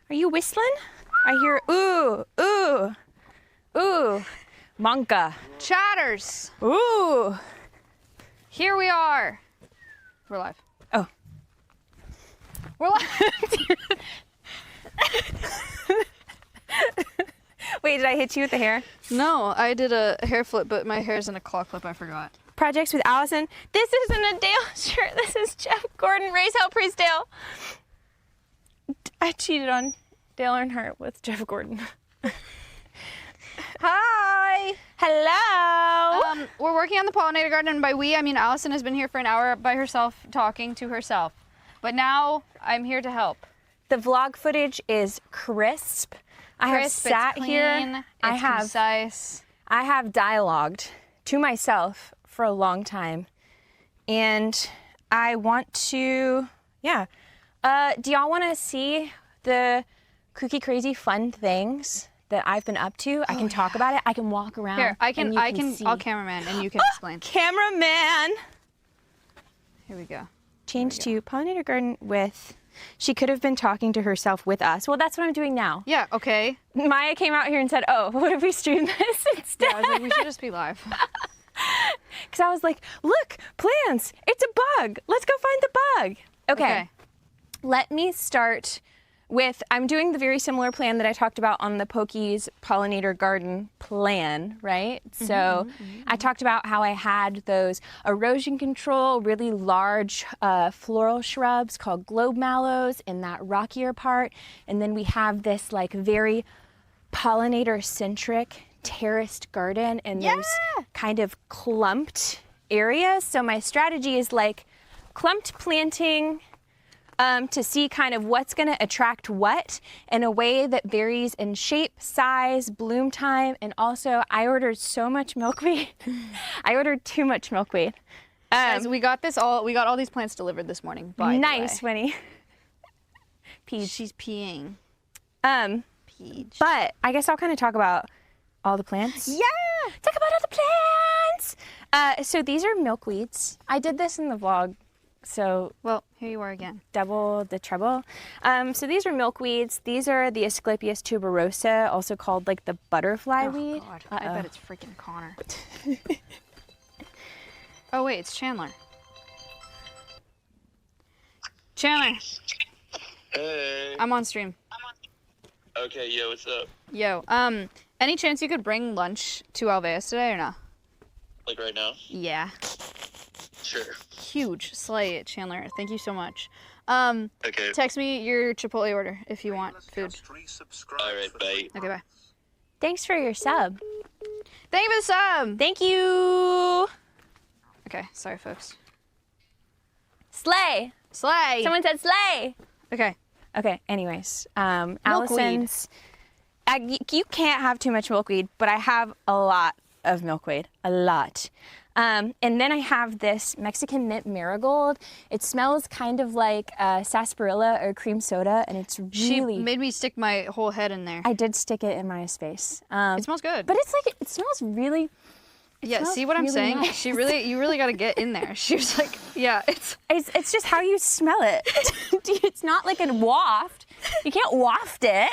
Are you whistling? I hear ooh, ooh, ooh. Monka. Chatters. Ooh. Here we are. We're live. Oh. We're live. Wait, did I hit you with the hair? No, I did a hair flip, but my hair's in a claw clip. I forgot. Projects with Allison. This isn't a Dale shirt. This is Jeff Gordon. Raise hell, praise Dale. I cheated on Dale Earnhardt with Jeff Gordon. Hi. Hello. We're working on the pollinator garden, and by we, I mean Allison has been here for an hour by herself talking to herself. But now I'm here to help. The vlog footage is crisp. I have sat here. It's concise. I have dialogued to myself for a long time, and I want to, do y'all want to see the kooky, crazy, fun things that I've been up to? I can talk about it. I can walk around. Here, see. I'll cameraman and you can explain. Cameraman. Here we go. Change to pollinator garden with. She could have been talking to herself with us. Well, that's what I'm doing now. Yeah, okay. Maya came out here and said, oh, what if we stream this instead? Yeah, I was like, we should just be live. Because I was like, look, plants, it's a bug. Let's go find the bug. Okay. Let me start with, I'm doing the very similar plan that I talked about on the Pokey's pollinator garden plan, right? So I talked about how I had those erosion control, really large floral shrubs called globe mallows in that rockier part. And then we have this like very pollinator-centric terraced garden and those kind of clumped areas. So my strategy is like clumped planting, to see kind of what's going to attract what in a way that varies in shape, size, bloom time, and also I ordered so much milkweed. I ordered too much milkweed. Guys, we got all these plants delivered this morning, by the way. Nice, Winnie. Peach. She's peeing. Peach. But I guess I'll kind of talk about all the plants. Yeah! Talk about all the plants! So these are milkweeds. I did this in the vlog. So, well, here you are again. Double the trouble. So these are milkweeds. These are the Asclepias tuberosa, also called like the butterfly weed. God. I bet it's freaking Connor. Oh wait, it's Chandler. Chandler. Hey. I'm on stream. Okay, yo, what's up? Yo, any chance you could bring lunch to Alveus today or no? Like right now? Yeah. Sure. Huge. Slay it, Chandler. Thank you so much. Okay. Text me your Chipotle order if you want food. Alright, bye. Okay, bye. Thanks for your sub. Thank you for the sub! Thank you! Okay, sorry folks. Slay! Slay! Someone said slay! Okay. Okay, anyways. Allison's... you can't have too much milkweed, but I have a lot of milkweed. A lot. And then I have this Mexican mint marigold. It smells kind of like sarsaparilla or cream soda, and it's really... She made me stick my whole head in there. I did stick it in Maya's face. It smells good. But it's like, it smells really... Yeah, see what I'm saying? Nice. You really got to get in there. She was like, yeah, it's just how you smell it. It's not like a waft. You can't waft it.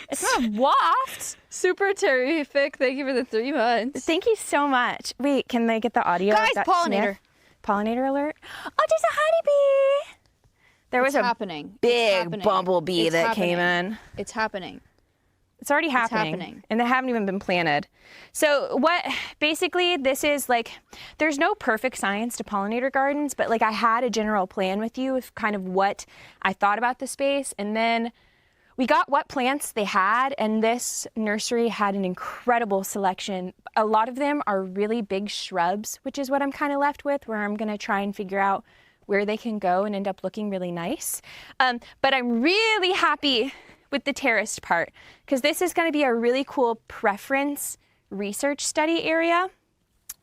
It's not a waft. Super terrific. Thank you for the 3 months. Thank you so much. Wait, can they get the audio? Guys, pollinator. Sniff? Pollinator alert. Oh, there's a honeybee. There was a big bumblebee that came in. It's happening. It's already happening. And they haven't even been planted. So basically this is like, there's no perfect science to pollinator gardens, but like I had a general plan with you of kind of what I thought about the space. And then we got what plants they had, and this nursery had an incredible selection. A lot of them are really big shrubs, which is what I'm kind of left with, where I'm gonna try and figure out where they can go and end up looking really nice. But I'm really happy with the terraced part, because this is going to be a really cool preference research study area.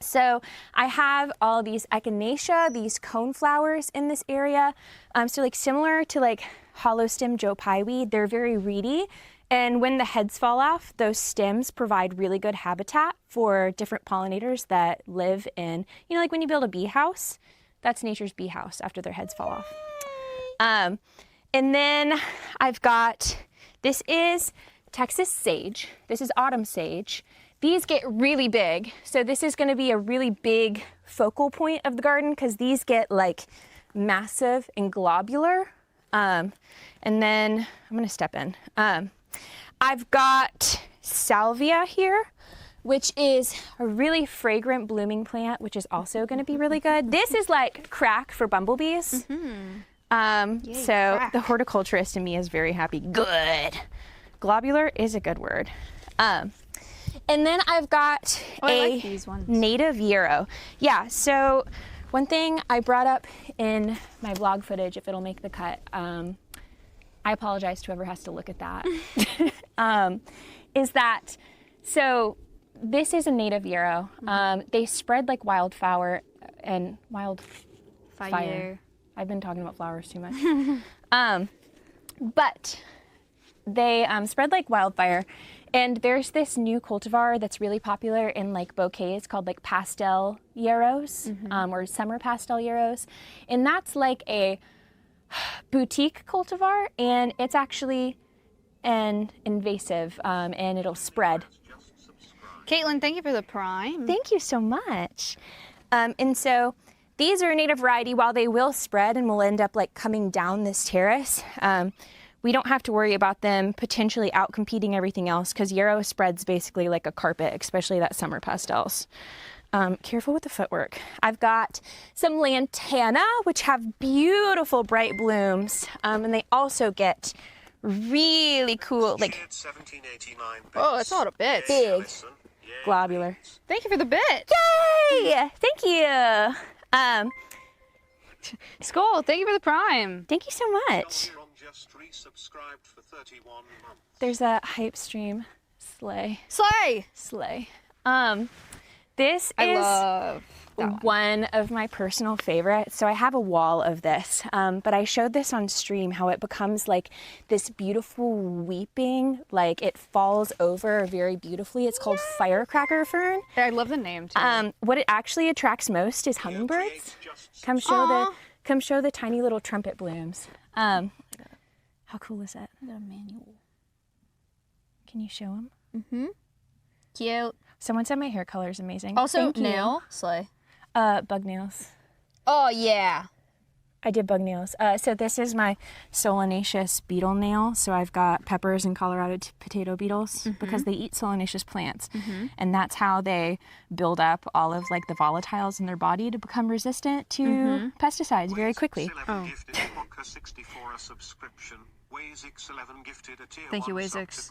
So I have all these echinacea, these cone flowers in this area. So like similar to like hollow stem Joe Pye weed, they're very reedy. And when the heads fall off, those stems provide really good habitat for different pollinators that live in, you know, like when you build a bee house, that's nature's bee house after their heads fall off. And then I've got This is Texas sage. This is autumn sage. These get really big. So this is going to be a really big focal point of the garden because these get like massive and globular. And then I'm going to step in. I've got salvia here, which is a really fragrant blooming plant, which is also going to be really good. This is like crack for bumblebees. Yay, so crack. the horticulturist in me is very happy. Good. Globular is a good word. And then I've got I like these ones. native yarrow. Yeah, so one thing I brought up in my vlog footage, if it'll make the cut, I apologize to whoever has to look at that, is that, so this is a native yarrow. They spread like wildfire and wildfire. I've been talking about flowers too much. But they spread like wildfire. And there's this new cultivar that's really popular in like bouquets called like pastel yarrows or summer pastel yarrows. And that's like a boutique cultivar, and it's actually an invasive and it'll spread. Caitlin, thank you for the prime. Thank you so much. And so these are a native variety. While they will spread and will end up like coming down this terrace, we don't have to worry about them potentially outcompeting everything else because yarrow spreads basically like a carpet, especially that summer pastels. Careful with the footwork. I've got some lantana, which have beautiful bright blooms, and they also get really cool, like Oh, that's a lot of bits. big, globular. Thank you for the bit. Yay! Thank you. Skull, thank you for the prime. Thank you so much. There's a hype stream. Slay. Slay. This I is love that one of my personal favorites. So I have a wall of this, but I showed this on stream how it becomes like this beautiful weeping, like it falls over very beautifully. It's called firecracker fern. I love the name too. What it actually attracts most is hummingbirds. Come show the tiny little trumpet blooms. How cool is that? The manual. Can you show them? Cute. Someone said my hair color is amazing. Also, Thank you. nail. Slay. Bug nails. Oh, yeah. I did bug nails. So this is my solanaceous beetle nail. So I've got peppers and Colorado potato beetles because they eat solanaceous plants. And that's how they build up all of like the volatiles in their body to become resistant to pesticides very quickly. Oh. Thank you, Wazix.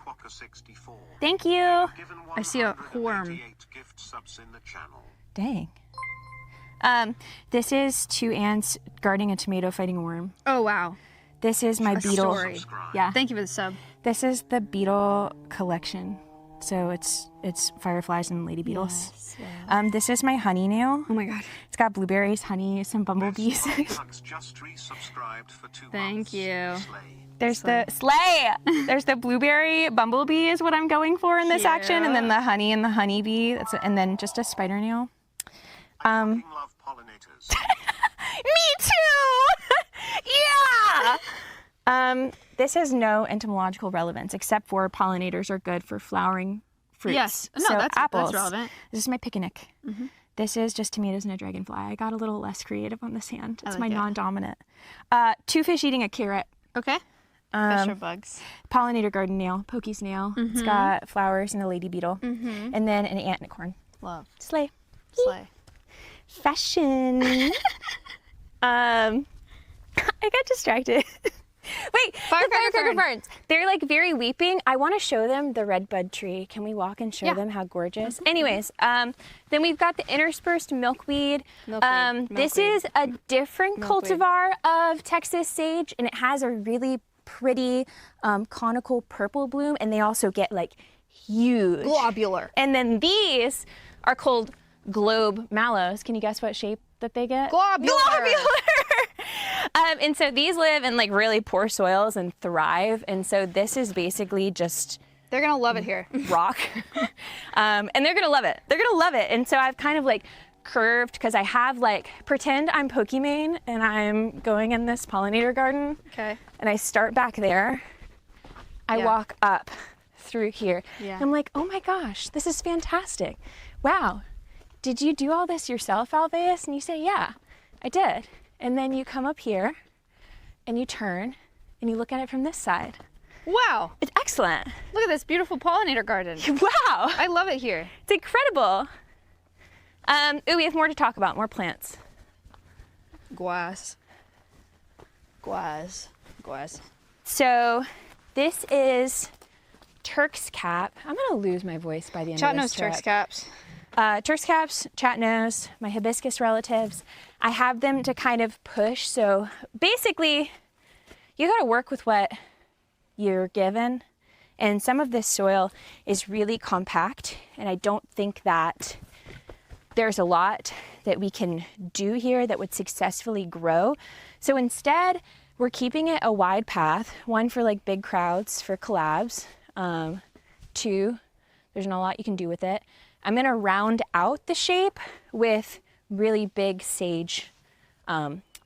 Thank you. I see a worm. Dang. This is two ants guarding a tomato fighting a worm. Oh, wow. This is my beetle. Story. Yeah. Thank you for the sub. This is the beetle collection. So it's fireflies and lady beetles. Yes. This is my honey nail. Oh my god. It's got blueberries, honey, some bumblebees. Thank you. There's the slay. There's the blueberry bumblebee is what I'm going for in this action, and then the honey and the honeybee. And then just a spider nail. Me too. Yeah. This has no entomological relevance except for pollinators are good for flowering fruits. Yes. No, so that's apples. relevant. This is my picnic. This is just tomatoes and a dragonfly. I got a little less creative on this hand. It's my non-dominant. Two fish eating a carrot. Okay. Fish or bugs. Pollinator garden nail, pokey snail. It's got flowers and a lady beetle. And then an ant and a corn. Love. Slay. Slay. Fashion. I got distracted. Wait, firecracker ferns. They're like very weeping. I want to show them the redbud tree. Can we walk and show them how gorgeous? Anyways, then we've got the interspersed milkweed. This is a different cultivar of Texas sage, and it has a really pretty conical purple bloom, and they also get like huge. Globular. And then these are called globe mallows. Can you guess what shape that they get? Globular. And so these live in like really poor soils and thrive. And so this is basically just They're gonna love it here. rock. And they're gonna love it. They're gonna love it. And so I've kind of like curved because I have like, pretend I'm Pokimane and I'm going in this pollinator garden. Okay. And I start back there. I walk up through here. Yeah. I'm like, oh my gosh, this is fantastic. Wow, did you do all this yourself, Alveus? And you say, yeah, I did. And then you come up here and you turn and you look at it from this side. Wow. It's excellent. Look at this beautiful pollinator garden. Wow. I love it here. It's incredible. Ooh, we have more to talk about, more plants. Guas. So this is Turk's cap. I'm gonna lose my voice by the end of this trip. Turk's caps. Turk's caps, chatnose, my hibiscus relatives. I have them to kind of push. So basically, you gotta work with what you're given. And some of this soil is really compact. And I don't think that there's a lot that we can do here that would successfully grow. So instead, we're keeping it a wide path. One, for like big crowds, for collabs. Two, there's not a lot you can do with it. I'm gonna round out the shape with really big sage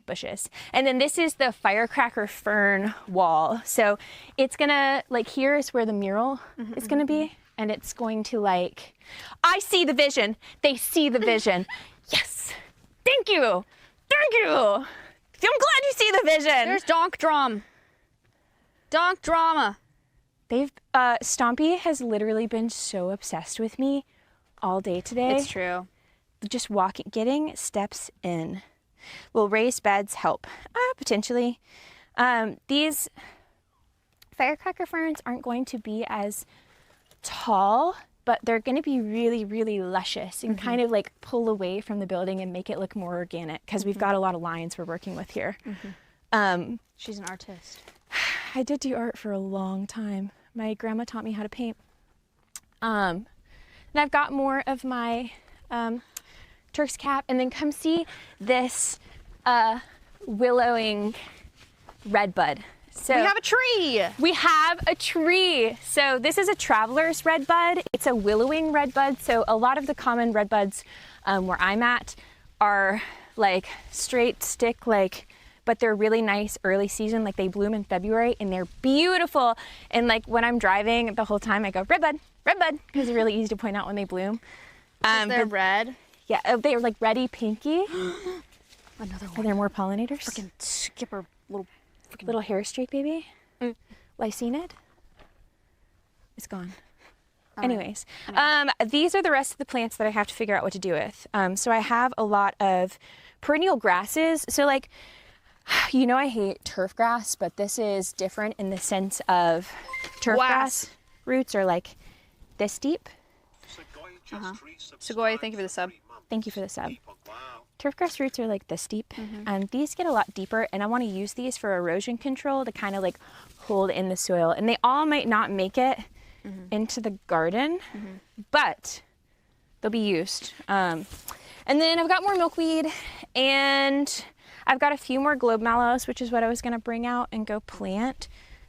bushes. And then this is the firecracker fern wall. So it's gonna, like, here is where the mural is gonna be. And it's going to, like, I see the vision. They see the vision. Yes, thank you, thank you. I'm glad you see the vision. There's Donk Drama. Stompy has literally been so obsessed with me all day today. It's true. Just getting steps in. Will raised beds help? Potentially. These firecracker ferns aren't going to be as tall, but they're going to be really, really luscious and kind of like pull away from the building and make it look more organic, because we've got a lot of lines we're working with here. She's an artist. I did do art for a long time. My grandma taught me how to paint. And I've got more of my Turk's cap. And then come see this willowing redbud. So We have a tree. We have a tree. So this is a traveler's redbud. It's a willowing redbud. So a lot of the common redbuds where I'm at are like straight stick, but they're really nice early season. Like, they bloom in February and they're beautiful. And like when I'm driving the whole time, I go, redbud, redbud, because it's really easy to point out when they bloom. They're red. Yeah, they're like reddy pinky. Another Are one. there more pollinators? Freaking skipper, Little hair streak baby. Lycaenid. It's gone. Anyways, these are the rest of the plants that I have to figure out what to do with. So I have a lot of perennial grasses. So like, you know, I hate turf grass, but this is different in the sense of turf grass roots are like this deep. Segoy, thank you for the sub. Thank you for the sub. Turfgrass roots are like this deep, and these get a lot deeper, and I want to use these for erosion control to kind of like hold in the soil. And they all might not make it into the garden, but they'll be used. And then I've got more milkweed, and I've got a few more globe mallows, which is what I was going to bring out and go plant.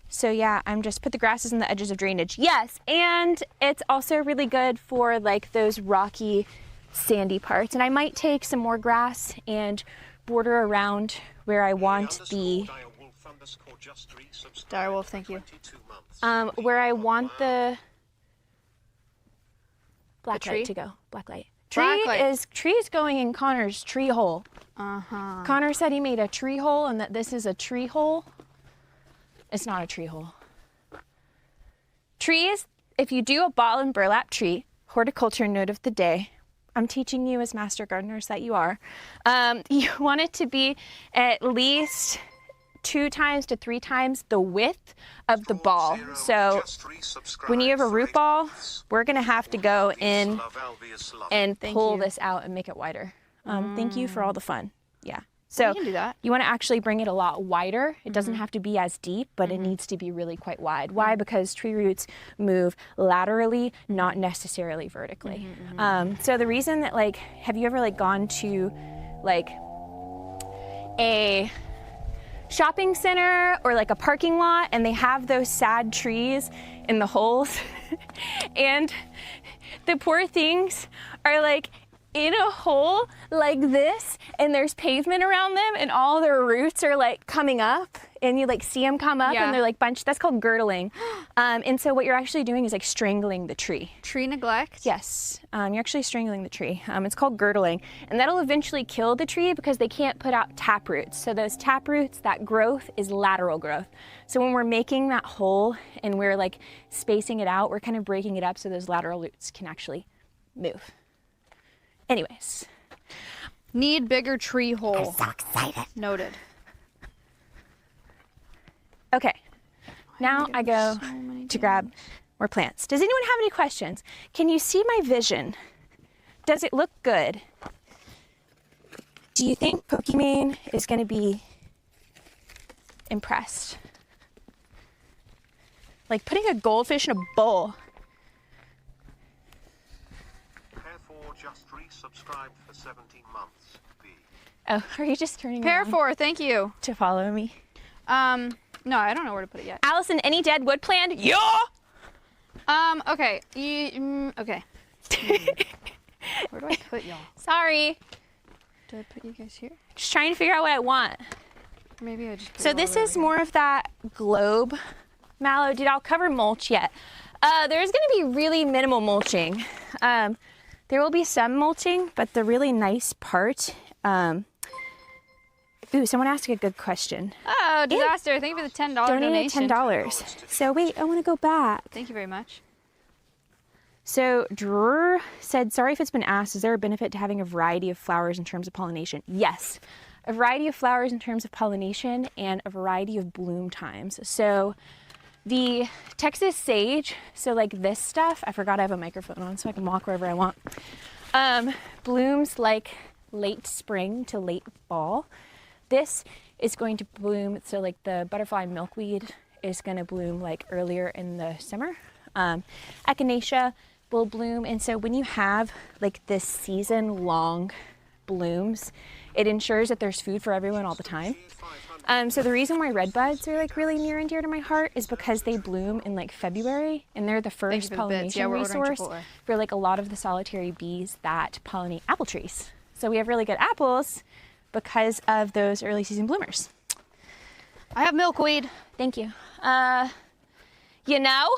So yeah, I'm just put the grasses in the edges of drainage. Yes, and it's also really good for like those rocky, sandy parts. And I might take some more grass and border around where I want the Direwolf, thank you. where I want the black tree? light to go. Black light. Black Tree is going in Connor's tree hole. Connor said he made a tree hole and that this is a tree hole. It's not a tree hole. Trees, if you do a ball and burlap tree, horticulture note of the day, I'm teaching you as master gardeners that you are, you want it to be at least 2 times to 3 times the width of the ball. So when you have a root ball, we're gonna have to go in and pull this out and make it wider. Thank you for all the fun. Yeah. So you can do that. you want to actually bring it a lot wider. It doesn't have to be as deep, but it needs to be really quite wide. Why? Because tree roots move laterally, not necessarily vertically. So the reason that, like, have you ever like gone to like a shopping center or like a parking lot and they have those sad trees in the holes and the poor things are like in a hole like this and there's pavement around them and all their roots are like coming up and you like see them come up and they're like bunched. That's called girdling. And so what you're actually doing is like strangling the tree. Tree neglect? Yes, you're actually strangling the tree. It's called girdling, and that'll eventually kill the tree because they can't put out tap roots. So those tap roots, that growth is lateral growth. So when we're making that hole and we're like spacing it out, we're kind of breaking it up so those lateral roots can actually move. Anyways. Need bigger tree hole. I'm so excited. Noted. Okay, now I go to grab more plants. Does anyone have any questions? Can you see my vision? Does it look good? Do you think Pokimane is going to be impressed? Like putting a goldfish in a bowl. Pair4 just resubscribed for 17 months. Oh, are you just turning Pair4, thank you. to follow me? No, I don't know where to put it yet. Allison, any dead wood planned? Yeah! Okay. Okay. Where do I put y'all? Sorry. Do I put you guys here? Just trying to figure out what I want. Maybe I just put So you all this over is here. more of that globe mallow. Did I'll cover mulch yet? There's going to be really minimal mulching. There will be some mulching, but the really nice part. Ooh, someone asked a good question. Oh, disaster. Thank you for the $10 Donated donation. $10. So wait, I want to go back. Thank you very much. So Drew said, sorry if it's been asked, is there a benefit to having a variety of flowers in terms of pollination? Yes, a variety of flowers in terms of pollination and a variety of bloom times. So the Texas sage, so like this stuff, I forgot I have a microphone on so I can walk wherever I want, blooms like late spring to late fall. This is going to bloom, so like the butterfly milkweed is going to bloom like earlier in the summer. Echinacea will bloom, and so when you have like this season-long blooms, it ensures that there's food for everyone all the time. So the reason why redbuds are like really near and dear to my heart is because they bloom in like February, and they're the first for the bits. pollination Yeah, we're ordering resource Chipotle. for like a lot of the solitary bees that pollinate apple trees. So we have really good apples because of those early season bloomers. I have milkweed. Thank you. You know,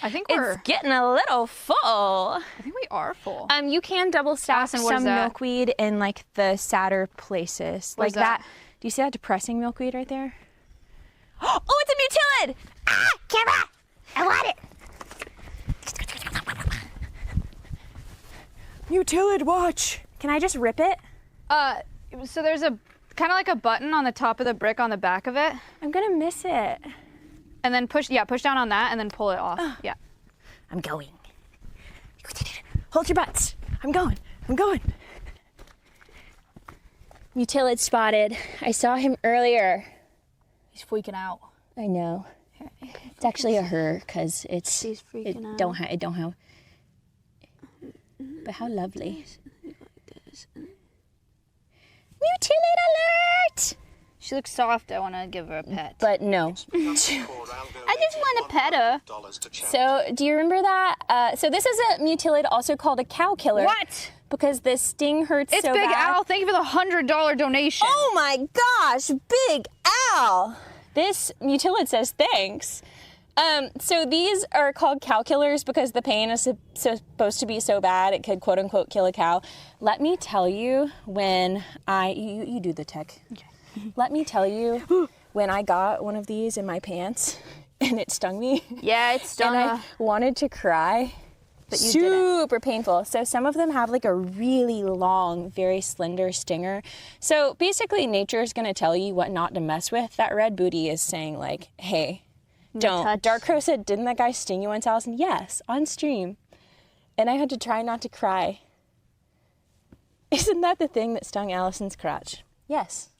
I think it's getting a little full. I think we are full. You can double stack Allison, what is some that? milkweed in like the sadder places. What like is that? Do you see that depressing milkweed right there? Oh, it's a mutilid! Ah, camera! I want it! Mutilid, watch! Can I just rip it? So there's a kind of like a button on the top of the brick on the back of it, I'm gonna miss it. and then push down on that, and then pull it off. Yeah. I'm going. Hold your butts. I'm going. I'm going. Mutilid spotted. I saw him earlier. He's freaking out. I know. It's actually a her because it's She's freaking out. It don't have. But how lovely. Mutilid alert! She looks soft. I want to give her a pet. But no. I just want to pet her. So do you remember that? So this is a mutilid, also called a cow killer. What? Because the sting hurts It's so Big bad. Al. Thank you for the $100 donation. Oh my gosh, Big Al! This mutilid says thanks. So these are called cow killers because the pain is supposed to be so bad it could quote unquote kill a cow. Let me tell you when you do the tech. Okay. Let me tell you when I got one of these in my pants and it stung me. Yeah, it stung. And I wanted to cry. But you Super painful. So some of them have like a really long, very slender stinger. So basically nature is going to tell you what not to mess with. That red booty is saying like, hey, don't. touch. Dark Crow said, didn't that guy sting you once, Allison? Yes, on stream. And I had to try not to cry. Isn't that the thing that stung Allison's crotch? Yes.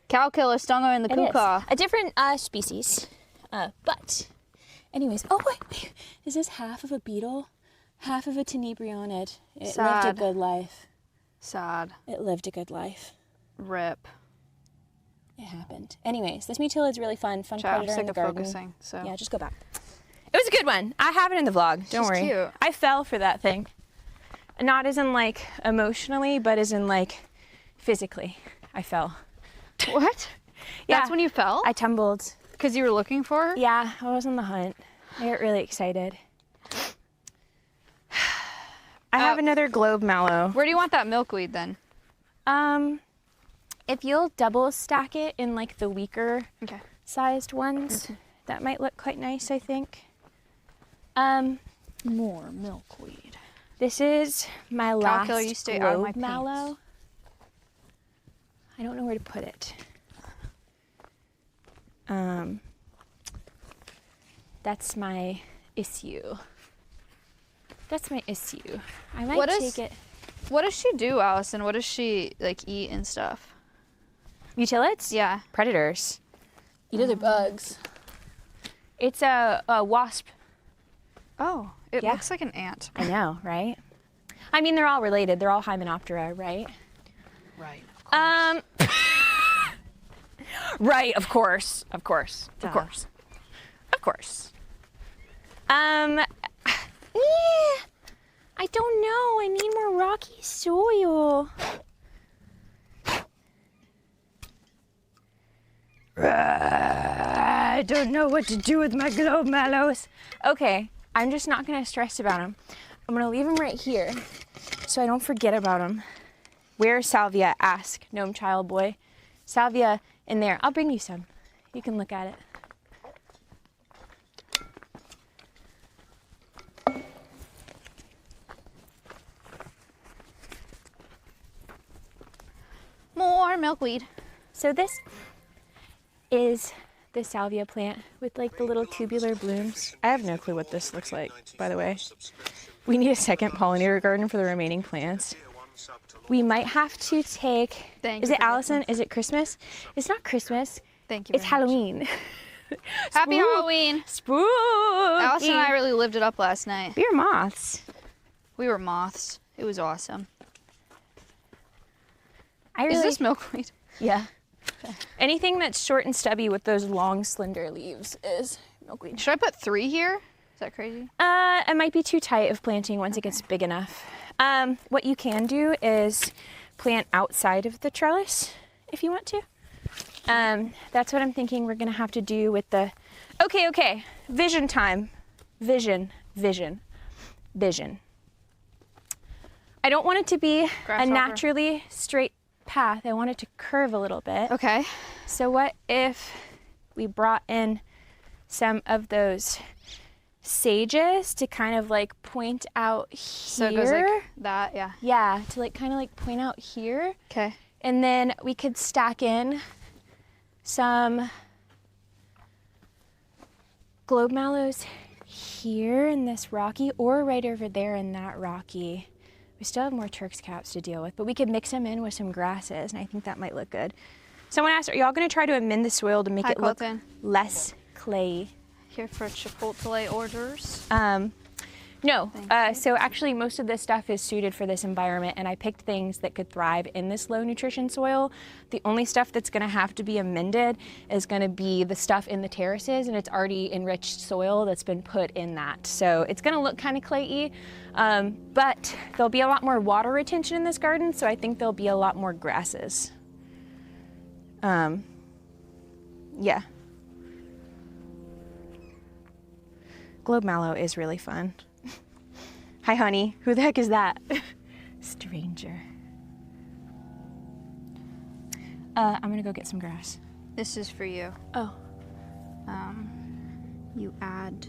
Cow killer stung her in the It is. kuka. A different species. But anyways, oh wait, is this half of a beetle? Half of a tenebrionid. It lived a Sad. good life. Sad. It lived a good life. Rip. It happened. Anyways, this mutilid's really fun. Fun Child, I'm predator in sick the of garden. focusing. So. Yeah, just go back. It was a good one. I have it in the vlog. Don't She's worry. cute. I fell for that thing. Not as in like emotionally, but as in like physically. I fell. What? That's when you fell? I tumbled. Because you were looking for her? Yeah, I was on the hunt. I get really excited. I have another globe mallow. Where do you want that milkweed then? If you'll double stack it in like the weaker Okay. sized ones, that might look quite nice, I think. More milkweed. This is my last Calculator, you stay out of my globe mallow. I don't know where to put it. That's my issue. That's my issue. I might take it. What does she do, Allison? What does she like eat and stuff? Utilids? Yeah. Predators. Eat other bugs. It's a wasp. Oh, it Yeah. looks like an ant. I know, right? I mean, they're all related. They're all Hymenoptera, right? Right. Right, of course. Of course. Of Duh. course. Of course. I don't know. I need more rocky soil. I don't know what to do with my globe mallows. Okay, I'm just not gonna stress about them. I'm gonna leave them right here so I don't forget about them. Where's salvia? Ask Gnome Child Boy. Salvia in there. I'll bring you some. You can look at it. More milkweed. So this is the salvia plant with like the little tubular blooms. I have no clue what this looks like, by the way. We need a second pollinator garden for the remaining plants. We might have to take, Thank is you it for Allison? Is it Christmas? It's not Christmas. Thank you. It's very much. Halloween. Happy Halloween. Spooky. Allison and I really lived it up last night. We are moths. We were moths. It was awesome. Is Is this milkweed? Yeah. Anything that's short and stubby with those long, slender leaves is milkweed. Should I put 3 here? Is that crazy? It might be too tight of planting once it gets big enough. What you can do is plant outside of the trellis if you want to. That's what I'm thinking we're gonna have to do with the, okay, vision time. Vision. I don't want it to be a Grasshopper. naturally straight path. I want it to curve a little bit. Okay. So what if we brought in some of those sages to kind of like point out here? So it goes like that, yeah. Yeah, to like kind of like point out here. Okay. And then we could stack in some globe mallows here in this rocky, or right over there in that rocky. We still have more Turk's caps to deal with, but we could mix them in with some grasses, and I think that might look good. Someone asked, are y'all gonna try to amend the soil to make Hi, it look Colton. less clayey? Here for Chipotle orders. No, so actually most of this stuff is suited for this environment, and I picked things that could thrive in this low nutrition soil. The only stuff that's gonna have to be amended is gonna be the stuff in the terraces, and it's already enriched soil that's been put in that. So it's gonna look kind of clayey, but there'll be a lot more water retention in this garden, so I think there'll be a lot more grasses. Yeah. Globe mallow is really fun. Hi, honey. Who the heck is that? Stranger. I'm gonna go get some grass. This is for you. Oh. You add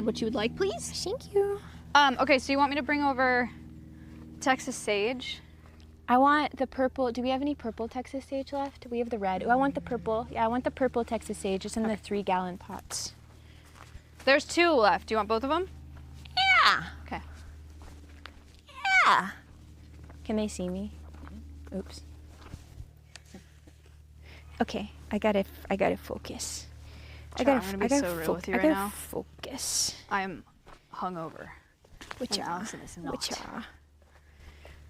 what you would like, please. Thank you. Okay, so you want me to bring over Texas sage? I want the purple. Do we have any purple Texas sage left? We have the red. Oh, I want the purple. Yeah, I want the purple Texas sage. It's in the 3-gallon pots. There's 2 left. Do you want both of them? Yeah. Okay. Yeah. Can they see me? Oops. Okay, I gotta focus. I'm gonna be so real with you right now. Focus. I am hungover. Which And Allison is not. Which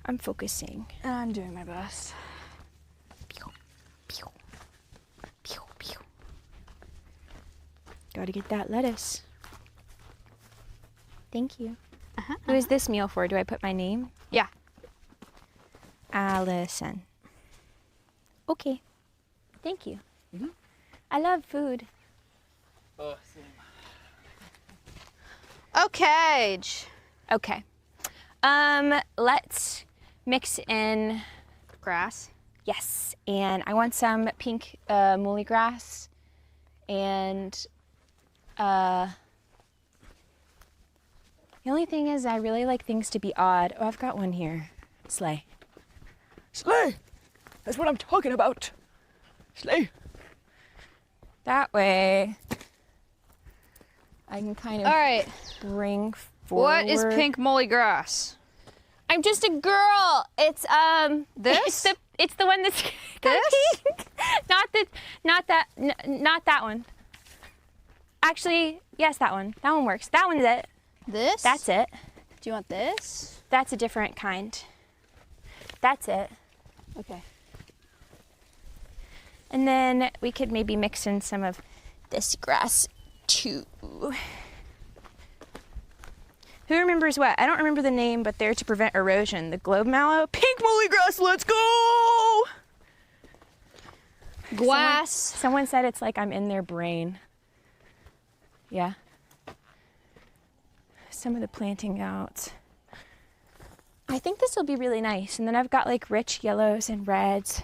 I'm focusing. And I'm doing my best. Pew, pew, pew, pew. Gotta get that lettuce. Thank you. Who is this meal for? Do I put my name? Yeah. Allison. Okay. Thank you. I love food. Oh, same. Okay. Okay. Let's mix in Grass. yes, and I want some pink muley grass, and the only thing is I really like things to be odd. Oh, I've got one here. Slay. Slay. That's what I'm talking about. Slay. That way I can kind of All right. bring forward. What is pink muley grass? I'm just a girl. It's This? It's the one that's This? pink. Not that one. Actually, yes, that one. That one works. That one's it. This? That's it. Do you want this? That's a different kind. That's it. Okay. And then we could maybe mix in some of this grass too. Who remembers what? I don't remember the name, but they're to prevent erosion. The globe mallow. Pink muley grass, let's go! Glass. Someone said it's like I'm in their brain. Yeah. Some of the planting out. I think this will be really nice. And then I've got like rich yellows and reds.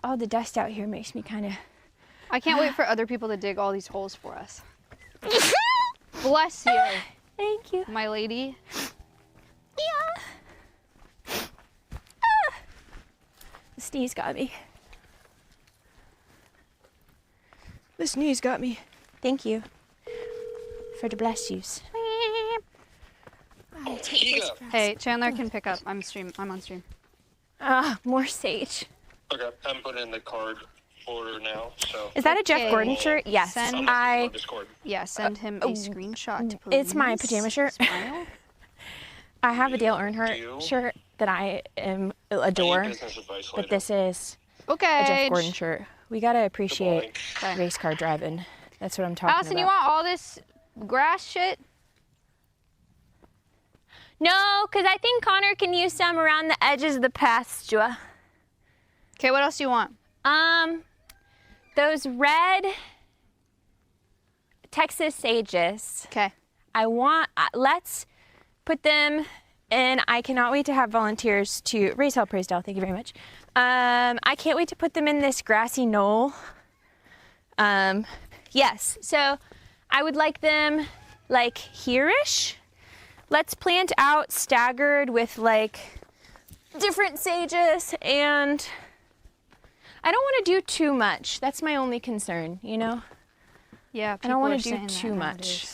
All the dust out here makes me kind of... I can't wait for other people to dig all these holes for us. Bless you, Thank you. my lady. Yeah. The sneeze got me. The sneeze got me. Thank you for the bless yous. Hey, Chandler can pick up. I'm on stream. More sage. Okay, I'm putting in the card order now, so. Is that a Jeff Okay. Gordon shirt? Yes. Send- I'm I. on Discord. Yeah, send him a screenshot. It's my please. pajama shirt. Smile. I have a Dale Earnhardt You? shirt that I I adore, need business advice but later. this is a Okay. Jeff Gordon shirt. We gotta appreciate Okay. race car driving. That's what I'm talking Allison, about. you want all this grass shit? No, because I think Connor can use some around the edges of the pasture. Okay, what else do you want? Those red Texas sages. Okay. I want, let's put them in. I cannot wait to have volunteers to raise hell, praise Dell. Thank you very much. I can't wait to put them in this grassy knoll. Yes, so I would like them like here-ish. Let's plant out staggered with like different sages, and I don't want to do too much. That's my only concern, you know? Yeah, I don't want people to are do saying too that much.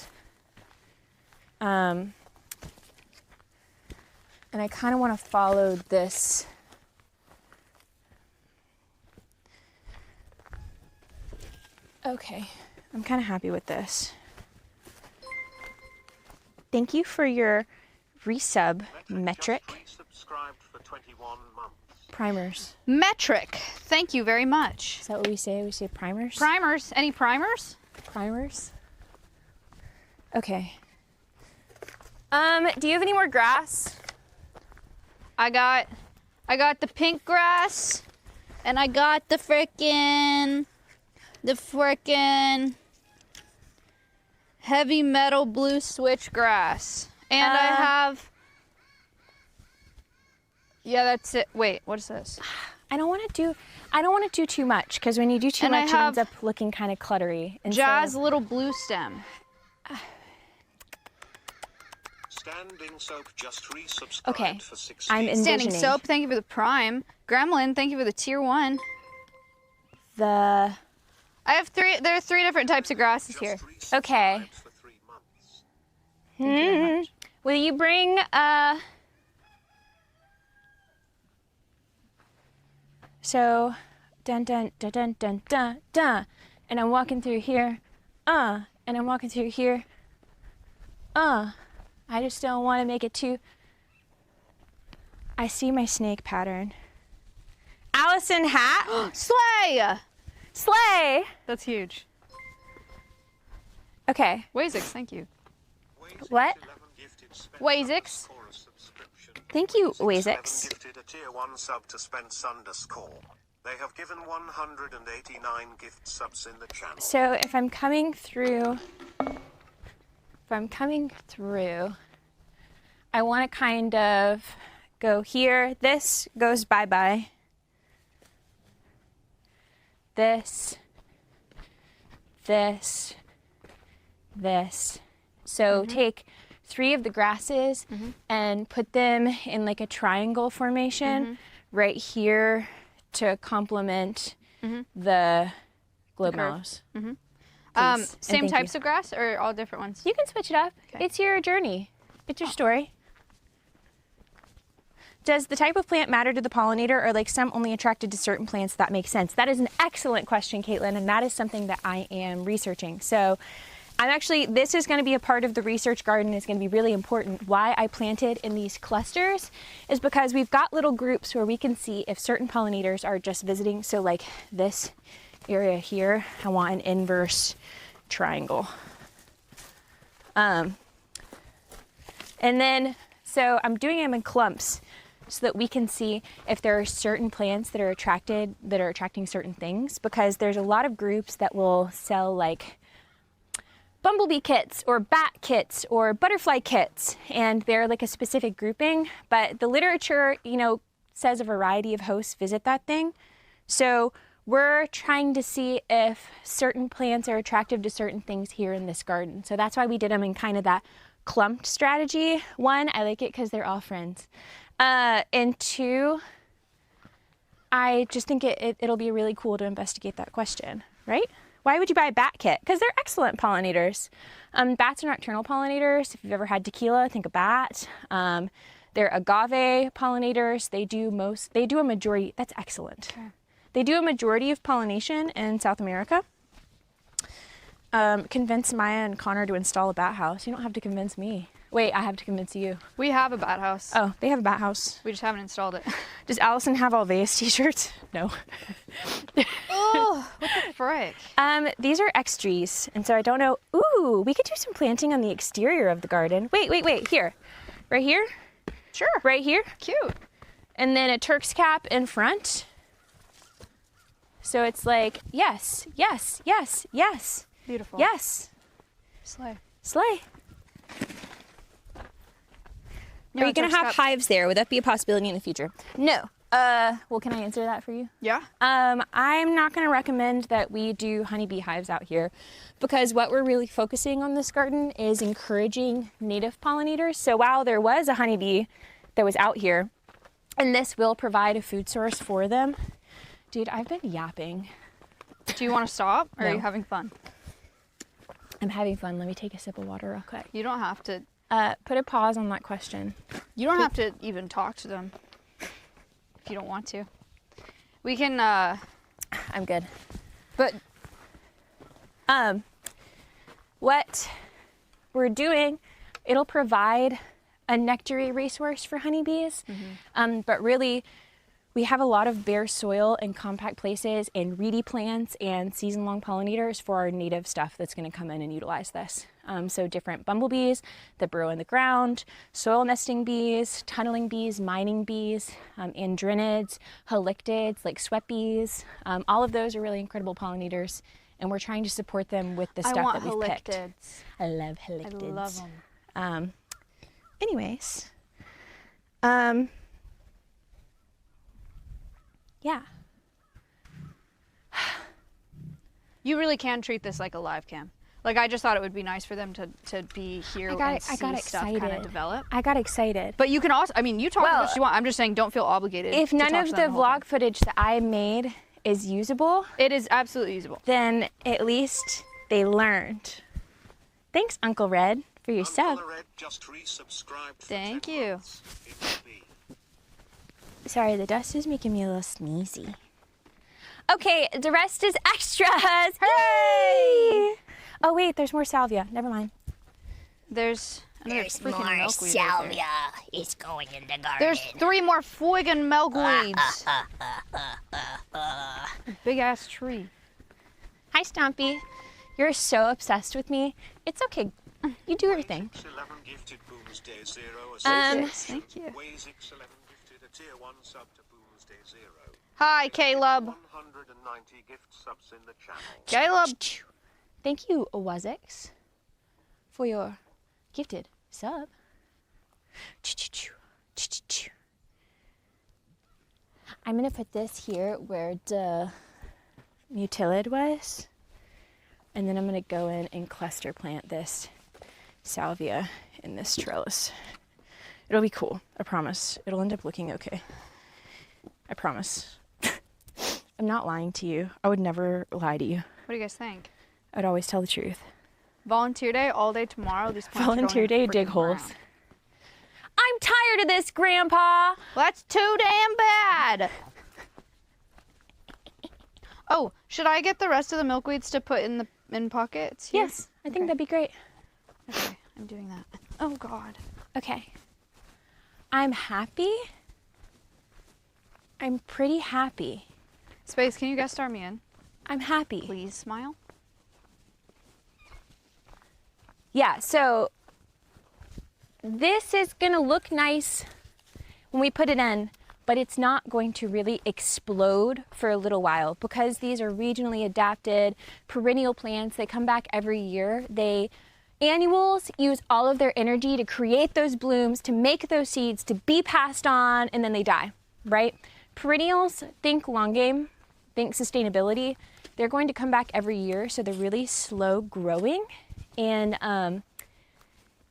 nowadays. And I kind of want to follow this. Okay, I'm kind of happy with this. Thank you for your resub, Metric Just resubscribed for 21 months. primers. Metric. Thank you very much. Is that what we say? We say primers? Primers. Any primers? Primers? Okay. Do you have any more grass? I got the pink grass, and I got the frickin' heavy metal blue switch grass. And I have, yeah, that's it. Wait, what is this? I don't want to do too much, because when you do too And I much, it ends have up looking kind of cluttery. And Jazz so, little blue stem. Standing Soap just resubscribed Okay, for 6 I'm weeks. Standing envisioning Soap, thank you for the prime. Gremlin, thank you for the tier 1. the. I have there are 3 different types of grasses here. Just Okay. resubscribed for 3 months. Will you bring So dun dun dun dun dun dun dun, and I'm walking through here, and I'm walking through here, I just don't want to make it too. I see my snake pattern. Allison hat, Slay! slay. That's huge. Okay, Wazix, thank you. what? 11 gifted Spence Wazix. _ a subscription. Thank you, 7 Wazix. gifted a tier 1 sub to Spence _. They have given 189 gift subs in the channel. So if I'm coming through, I want to kind of go here. This goes bye-bye. This. So take 3 of the grasses and put them in like a triangle formation right here to complement the globe mallows. Same types of grass or all different ones? You can switch it up. Okay. It's your journey. It's your story. Does the type of plant matter to the pollinator, or like some only attracted to certain plants? That makes sense. That is an excellent question, Caitlin, and that is something that I am researching. So this is going to be a part of the research garden. It's going to be really important. Why I planted in these clusters is because we've got little groups where we can see if certain pollinators are just visiting. So like this area here, I want an inverse triangle. And then, so I'm doing them in clumps so that we can see if there are certain plants that are attracting certain things, because there's a lot of groups that will sell like bumblebee kits or bat kits or butterfly kits, and they're like a specific grouping, but the literature, says a variety of hosts visit that thing. So we're trying to see if certain plants are attractive to certain things here in this garden. So that's why we did them in kind of that clumped strategy. 1, I like it because they're all friends. And 2, I just think it'll be really cool to investigate that question, right? Why would you buy a bat kit? Because they're excellent pollinators. Bats are nocturnal pollinators. If you've ever had tequila, think of bat. They're agave pollinators. They do a majority, that's excellent. Okay. They do a majority of pollination in South America. Convince Maya and Connor to install a bat house. You don't have to convince me. Wait, I have to convince you. We have a bat house. Oh, they have a bat house. We just haven't installed it. Does Allison have Alveus t-shirts? No. Oh, what the frick? These are X-trees, and so I don't know. Ooh, we could do some planting on the exterior of the garden. Wait, here. Right here? Sure. Right here? Cute. And then a Turk's cap in front. So it's like, yes. Beautiful. Yes. Slay. Are you going to have hives there? Would that be a possibility in the future? No. Well, can I answer that for you? Yeah. I'm not going to recommend that we do honeybee hives out here, because what we're really focusing on this garden is encouraging native pollinators. So while there was a honeybee that was out here, and this will provide a food source for them. Dude, I've been yapping. Do you want to stop, or No. are you having fun? I'm having fun. Let me take a sip of water real quick. You don't have to. Put a pause on that question. You don't have to even talk to them if you don't want to. We can. I'm good. But what we're doing, it'll provide a nectary resource for honeybees. But really, we have a lot of bare soil and compact places and reedy plants and season-long pollinators for our native stuff that's going to come in and utilize this. So different bumblebees that burrow in the ground, soil nesting bees, tunneling bees, mining bees, andrinids, halictids like sweat bees. All of those are really incredible pollinators, and we're trying to support them with the stuff that we've picked. I love halictids. I love them. Anyways, yeah. You really can treat this like a live cam. Like, I just thought it would be nice for them to be here and see stuff kind of develop. I got excited. But you can also, I mean, you talk as much as you want. I'm just saying, don't feel obligated. If none of the whole vlog time. footage that I made is usable, It is absolutely usable. then at least they learned. Thanks, Uncle Red, for your sub. Uncle Red just resubscribed for Thank 10 you. months. It will be. Sorry, the dust is making me a little sneezy. Okay, the rest is extras. Hooray! Oh wait, there's more salvia. Never mind. There's another There's freaking more milkweed right there. salvia is going in the garden. There's 3 more friggin' milkweeds. Big ass tree. Hi, Stompy. You're so obsessed with me. It's okay. You do your thing. 11 gifted Booms Day 0. Um, Thank you. Way 611 gifted a tier 1 sub to Booms Wednesday 0. Hi, Caleb. 190 gift subs in the channel. Caleb. Thank you, Owazix, for your gifted sub. I'm gonna put this here where the mutilid was, and then I'm gonna go in and cluster plant this salvia in this trellis. It'll be cool, I promise. It'll end up looking okay. I promise. I'm not lying to you. I would never lie to you. What do you guys think? I'd always tell the truth. Volunteer day all day tomorrow. These plants Volunteer are going day, freaking dig holes. ground. I'm tired of this, Grandpa. Well, that's too damn bad. Oh, should I get the rest of the milkweeds to put in pockets here? Yes, I think that'd be great. Okay, I'm doing that. Oh God. Okay. I'm happy. I'm pretty happy. Space, can you guest star me in? I'm happy. Please smile. Yeah, so this is gonna look nice when we put it in, but it's not going to really explode for a little while because these are regionally adapted perennial plants. They come back every year. Annuals use all of their energy to create those blooms, to make those seeds, to be passed on, and then they die, right? Perennials, think long game, think sustainability. They're going to come back every year, so they're really slow growing. And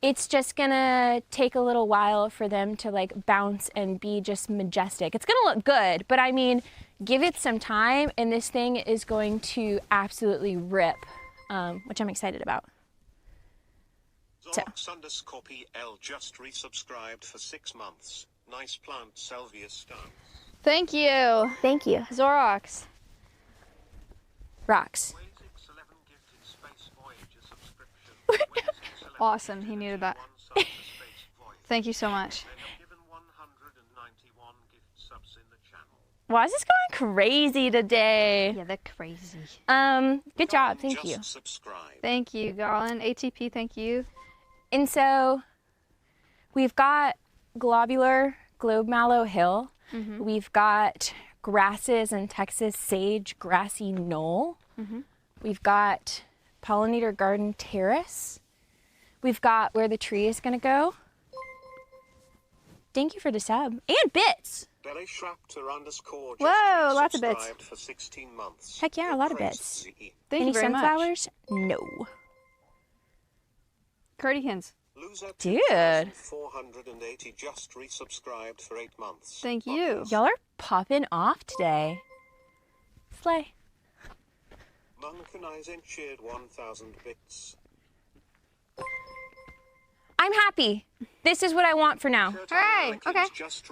it's just gonna take a little while for them to like bounce and be just majestic. It's gonna look good, but I mean, give it some time and this thing is going to absolutely rip, which I'm excited about. Zox_PL just resubscribed for 6 months. Nice plant, Alveus stance. Thank you. Thank you. Zorox. Rocks. Awesome, he needed that. Thank you so much. Why is this going crazy today? Yeah, they're crazy. Good job, thank you. Thank you, Garland. ATP, thank you. And so we've got globular globe mallow hill. Mm-hmm. We've got grasses and Texas sage grassy knoll. Mm-hmm. We've got pollinator garden terrace. We've got where the tree is gonna go. Thank you for the sub. And bits. Whoa, lots of bits. For 16 months. Heck yeah, a lot of bits. Thank Any you very sunflowers? much. No. Curdykins. Dude. 480 just resubscribed for 8 months. Thank you. Y'all are popping off today. Slay. Munkanizing cheered 1,000 bits. I'm happy. This is what I want for now. Hooray! Okay.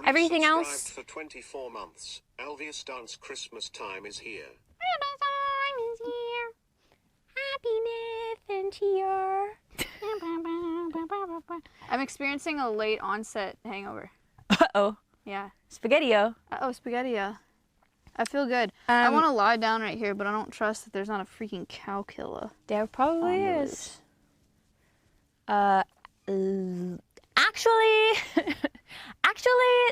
Everything else. For 24 months. Alveus dance Christmas time is here. Happiness and cheer. I'm experiencing a late onset hangover. Uh-oh. Yeah. Spaghetti-o. Uh-oh, spaghetti-o. I feel good. I want to lie down right here, but I don't trust that there's not a freaking cow killer. There probably is. Actually,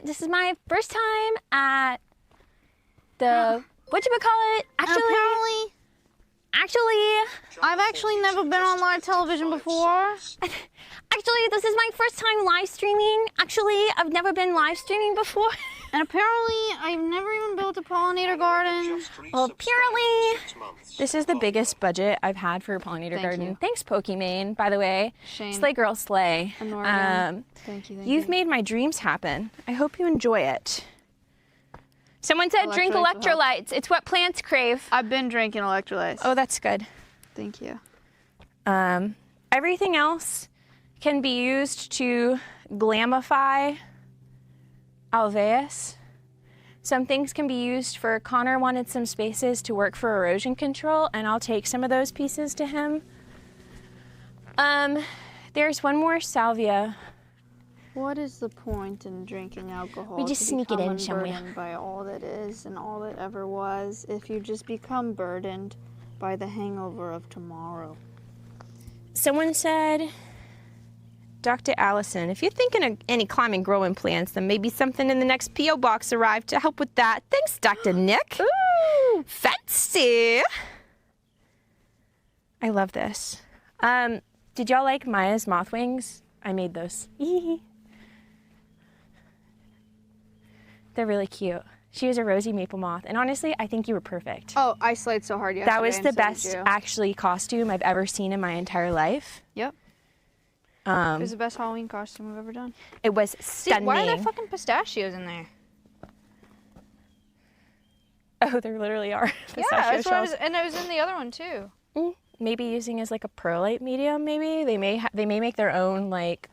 this is my first time at the, whatchamacallit? I've actually never been on live television before. Actually, this is my first time live streaming. Actually, I've never been live streaming before. And apparently, I've never even built a pollinator garden. Well, apparently, this is the biggest budget I've had for a pollinator garden. You. Thanks, Pokimane, by the way. Shane. Slay girl, slay. Thank you. You've made my dreams happen. I hope you enjoy it. Someone said drink electrolytes. It's what plants crave. I've been drinking electrolytes. Oh, that's good. Thank you. Everything else can be used to glamify Alveus. Some things can be used for, Connor wanted some spaces to work for erosion control, and I'll take some of those pieces to him. There's one more salvia. What is the point in drinking alcohol? We just sneak it in somewhere. By all that is and all that ever was, if you just become burdened by the hangover of tomorrow. Someone said, Dr. Allison, if you're thinking of any climbing growing plants, then maybe something in the next P.O. box arrived to help with that. Thanks, Dr. Nick. Ooh, fancy. I love this. Did y'all like Maya's moth wings? I made those. They're really cute. She was a rosy maple moth, and honestly, I think you were perfect. Oh, I slayed so hard yesterday. That was the best, actually, costume I've ever seen in my entire life. Yep. It was the best Halloween costume I've ever done. It was stunning. Dude, why are there fucking pistachios in there? Oh, there literally are pistachio that's what I shells. was, and it was in the other one too. Maybe using as like a perlite medium. Maybe they may make their own like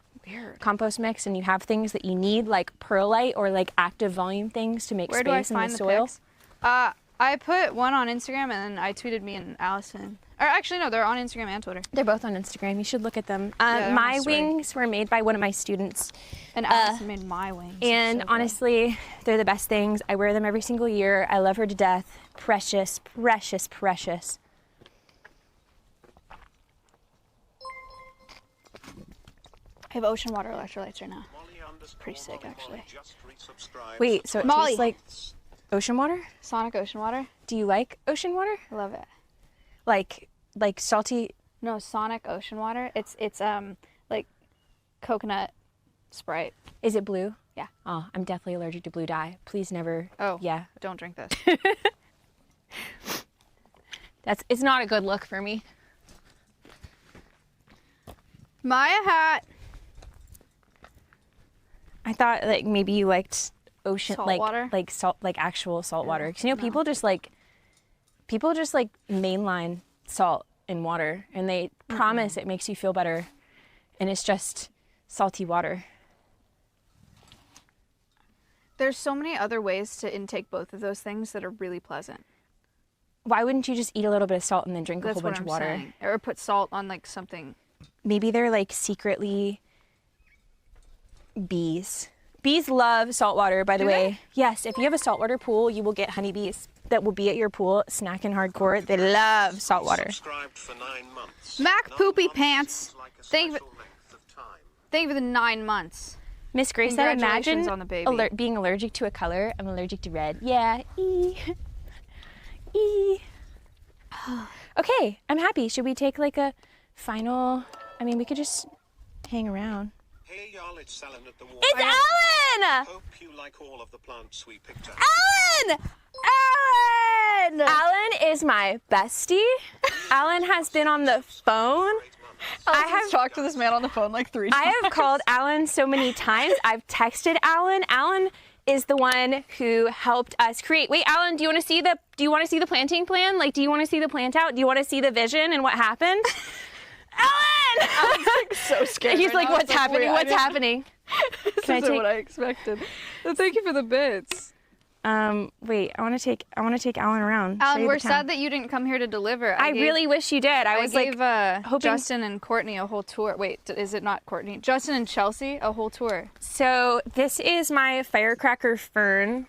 compost mix, and you have things that you need like perlite or like active volume things to make space in the soil. I put one on Instagram, and then I tweeted me and Allison. Or actually, no, they're on Instagram and Twitter. They're both on Instagram. You should look at them. My wings were made by one of my students. And Allison made my wings. And so honestly, they're the best things. I wear them every single year. I love her to death. Precious, precious, precious. I have ocean water electrolytes right now. Pretty sick, actually. Wait, so it tastes like ocean water? Sonic ocean water. Do you like ocean water? I love it. Like salty? No, Sonic ocean water. It's like coconut Sprite. Is it blue? Yeah. Oh, I'm definitely allergic to blue dye. Please never. Oh. Yeah. Don't drink this. It's not a good look for me. Maya hat. I thought like maybe you liked ocean salt water? like salt, like actual salt water. Because you know people just like mainline salt in water, and they promise it makes you feel better, and it's just salty water. There's so many other ways to intake both of those things that are really pleasant. Why wouldn't you just eat a little bit of salt and then drink a whole bunch of water? Saying. Or put salt on like something. Maybe they're like secretly bees. Bees love salt water, by the way. Yes, if you have a saltwater pool, you will get honeybees that will be at your pool snacking hardcore. They love salt water. Mac Poopy Pants. Thank you for the 9 months. Miss Grace said, imagine on the baby. Being allergic to a color. I'm allergic to red. Yeah. Okay, I'm happy. Should we take like a final? I mean, we could just hang around. Hey y'all, it's Alan at the wall. It's Alan! Hope you like all of the plants we picked up. Alan! Alan is my bestie. Alan has been on the phone. I have talked to this man on the phone like 3 times. I have called Alan so many times. I've texted Alan. Alan is the one who helped us create. Wait, Alan, do you want to see the planting plan? Like, do you want to see the plant out? Do you want to see the vision and what happened? Alan! Alan's like so scared. He's like, what's happening? What's happening? This isn't what I expected. Well, thank you for the bits. Wait, I want to take Alan around. Alan, we're sad that you didn't come here to deliver. I really wish you did. I gave hoping Justin and Courtney a whole tour. Wait, is it not Courtney? Justin and Chelsea a whole tour. So this is my firecracker fern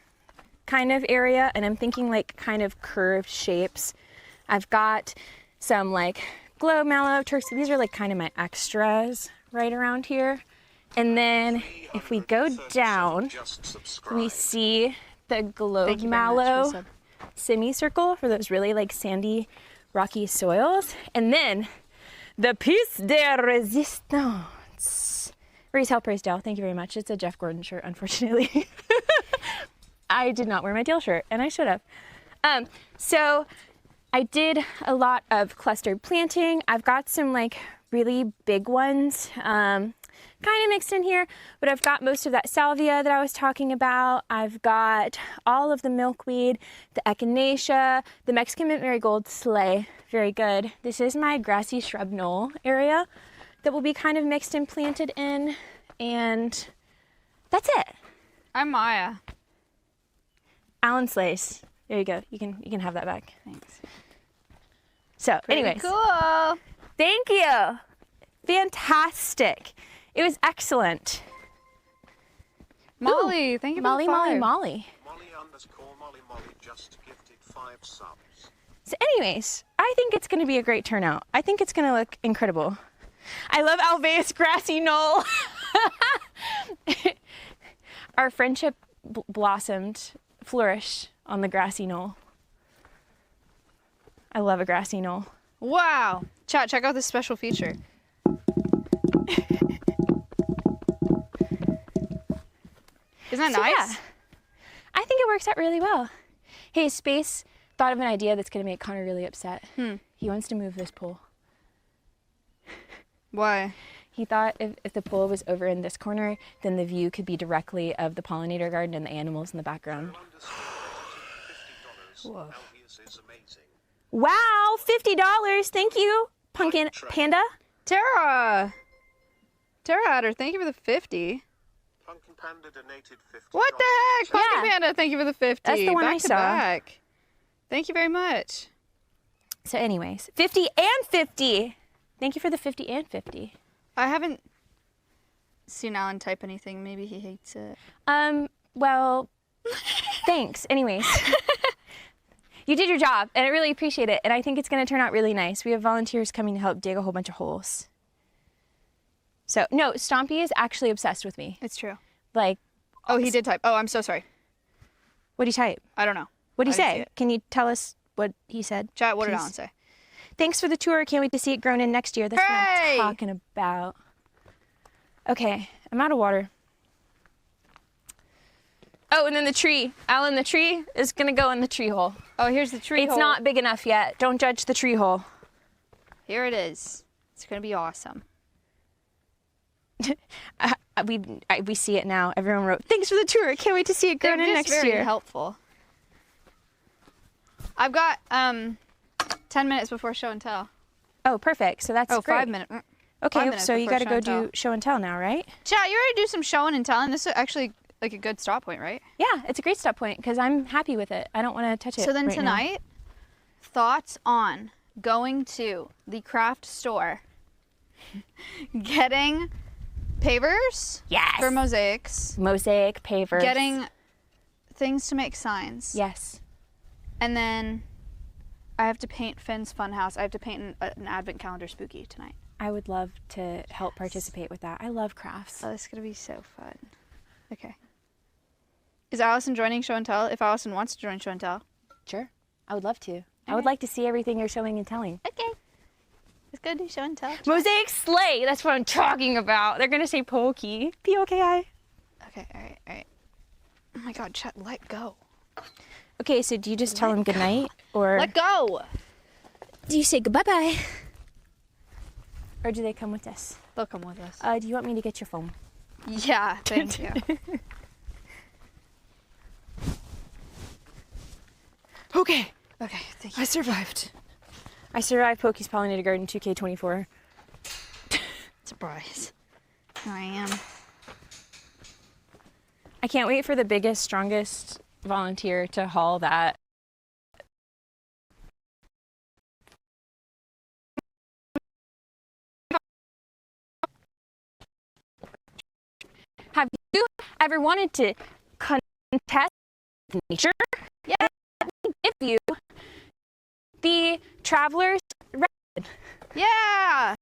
kind of area, and I'm thinking like kind of curved shapes. I've got some like glow mallow Turks. These are like kind of my extras right around here. And then if we go down, we see the globe mallow semicircle for those really like sandy, rocky soils. And then the piece de resistance. Raise hell, praise Dale. Thank you very much. It's a Jeff Gordon shirt, unfortunately. I did not wear my Dale shirt, and I should have. So I did a lot of clustered planting. I've got some like really big ones. Kind of mixed in here, but I've got most of that salvia that I was talking about. I've got all of the milkweed, the echinacea, the Mexican mint marigold slay, very good. This is my grassy shrub knoll area that will be kind of mixed and planted in, and that's it. I'm Maya. Alan slays. There you go. You can have that back. Thanks. So, anyways, cool. Thank you. Fantastic. It was excellent. Molly, thank you for the 5. Molly. Molly just gifted 5 subs. So anyways, I think it's going to be a great turnout. I think it's going to look incredible. I love Alveus grassy knoll. Our friendship flourished on the grassy knoll. I love a grassy knoll. Wow. Chat, check out this special feature. Isn't that nice? Yeah, I think it works out really well. Hey, Space thought of an idea that's going to make Connor really upset. He wants to move this pole. Why? He thought if the pole was over in this corner, then the view could be directly of the pollinator garden and the animals in the background. Whoa. Wow, $50. Thank you, Pumpkin Panda. Tara Adder, thank you for the 50. Pumpkin Panda donated $50. What the heck? Pumpkin Panda, thank you for the 50. That's the one back I to saw. Back. Thank you very much. So anyways, 50 and 50. Thank you for the 50 and 50. I haven't seen Alan type anything. Maybe he hates it. Well, thanks. Anyways, you did your job, and I really appreciate it. And I think it's going to turn out really nice. We have volunteers coming to help dig a whole bunch of holes. So, no, Stompy is actually obsessed with me. It's true. Like, oh, he did type. Oh, I'm so sorry. What'd he type? I don't know. What'd he say? Can you tell us what he said? Chat, what did Alan say? Thanks for the tour. Can't wait to see it grown in next year. That's what I'm talking about. Okay, I'm out of water. Oh, and then the tree. Alan, the tree is going to go in the tree hole. Oh, here's the tree hole. It's not big enough yet. Don't judge the tree hole. Here it is. It's going to be awesome. We see it now. Everyone wrote, thanks for the tour. Can't wait to see it grown in next year. Very helpful. I've got 10 minutes before show and tell. Oh, perfect. So that's great. 5 minutes. Okay, 5 minutes so you got to before go do show and tell now, right? Chat, you ready to do some showing and telling? This is actually like a good stop point, right? Yeah, it's a great stop point because I'm happy with it. I don't want to touch it. So then right tonight, now. Thoughts on going to the craft store, getting pavers for mosaics, mosaic pavers, getting things to make signs. Yes. And then I have to paint Finn's Funhouse. I have to paint an advent calendar spooky tonight. I would love to help participate with that. I love crafts. Oh, this is going to be so fun. Okay. Is Allison joining show and tell? If Allison wants to join show and tell. Sure. I would love to. I would like to see everything you're showing and telling. Okay. Let's go do show and tell. Mosaic sleigh. That's what I'm talking about. They're going to say pokey. P-O-K-I. Okay, all right. Oh my God, chat, let go. Okay, so do you just tell them goodnight? Or let go. Do you say goodbye-bye? Or do they come with us? They'll come with us. Do you want me to get your phone? Yeah, thank you. Okay. Okay, thank you. I survived. I survived Pokey's Pollinator Garden 2K24. Surprise. Here I am. I can't wait for the biggest, strongest volunteer to haul that. Have you ever wanted to contest with nature? Yeah. Let me give you the Traveler's Record. Yeah.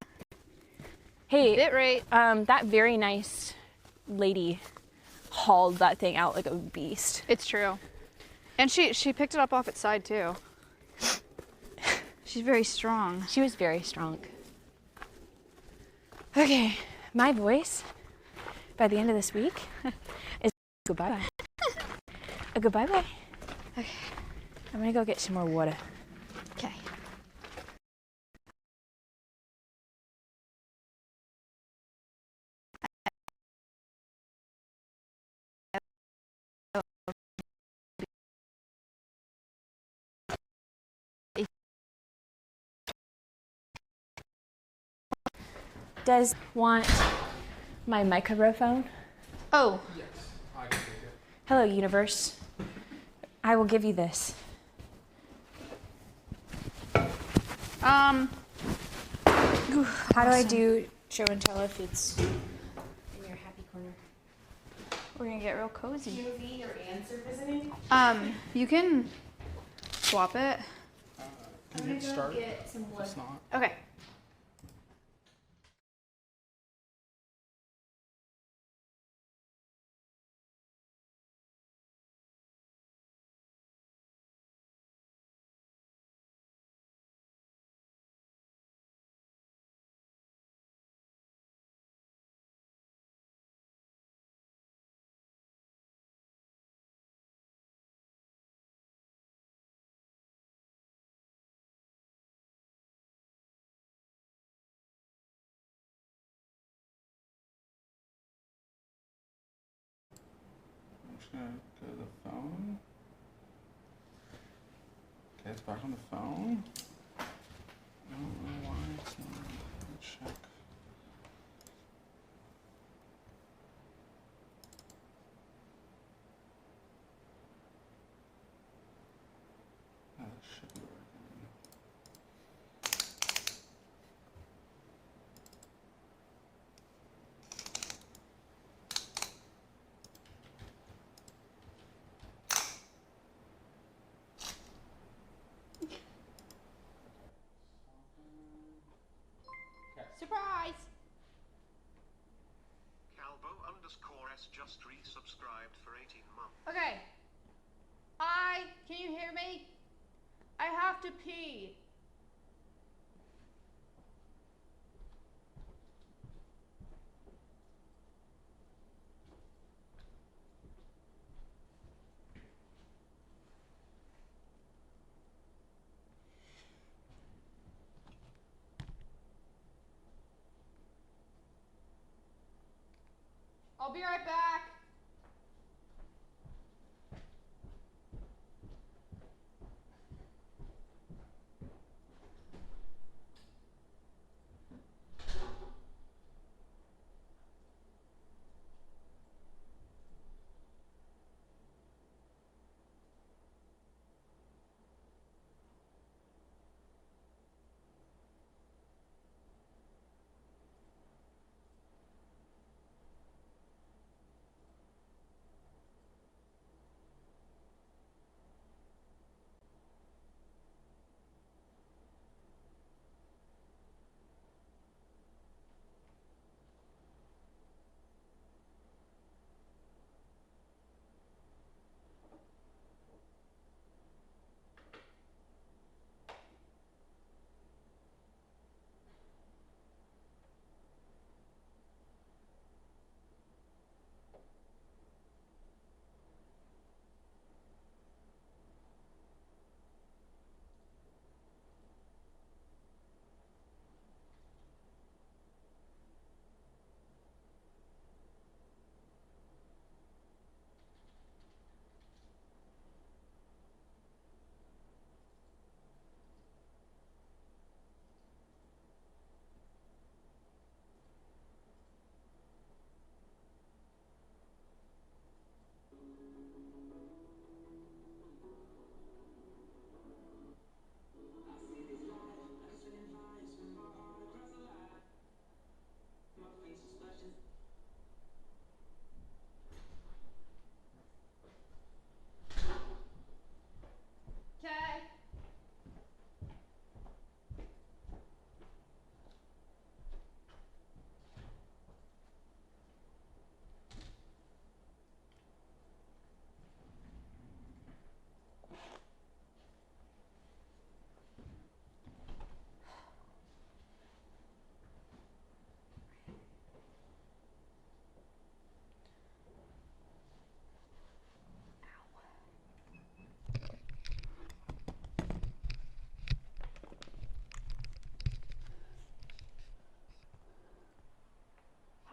Hey, Bit rate. that very nice lady hauled that thing out like a beast. It's true. And she picked it up off its side too. She's very strong. She was very strong. Okay, my voice by the end of this week is goodbye. A goodbye-bye. Okay. I'm gonna go get some more water. Okay. Does want my microphone? Oh. Yes, I can take it. Hello, universe. I will give you this. How How do I do show and tell if it's in your happy corner? We're gonna get real cozy. POV or answer visiting? You can swap it. Can you start? Get some wood. It's not. Okay. check the phone. Okay, it's back on the phone. I don't know why it's not. Let me check. That should be working. Surprise! Calbo_S just resubscribed for 18 months. Okay. Can you hear me? I have to pee. I'll be right back. Okay.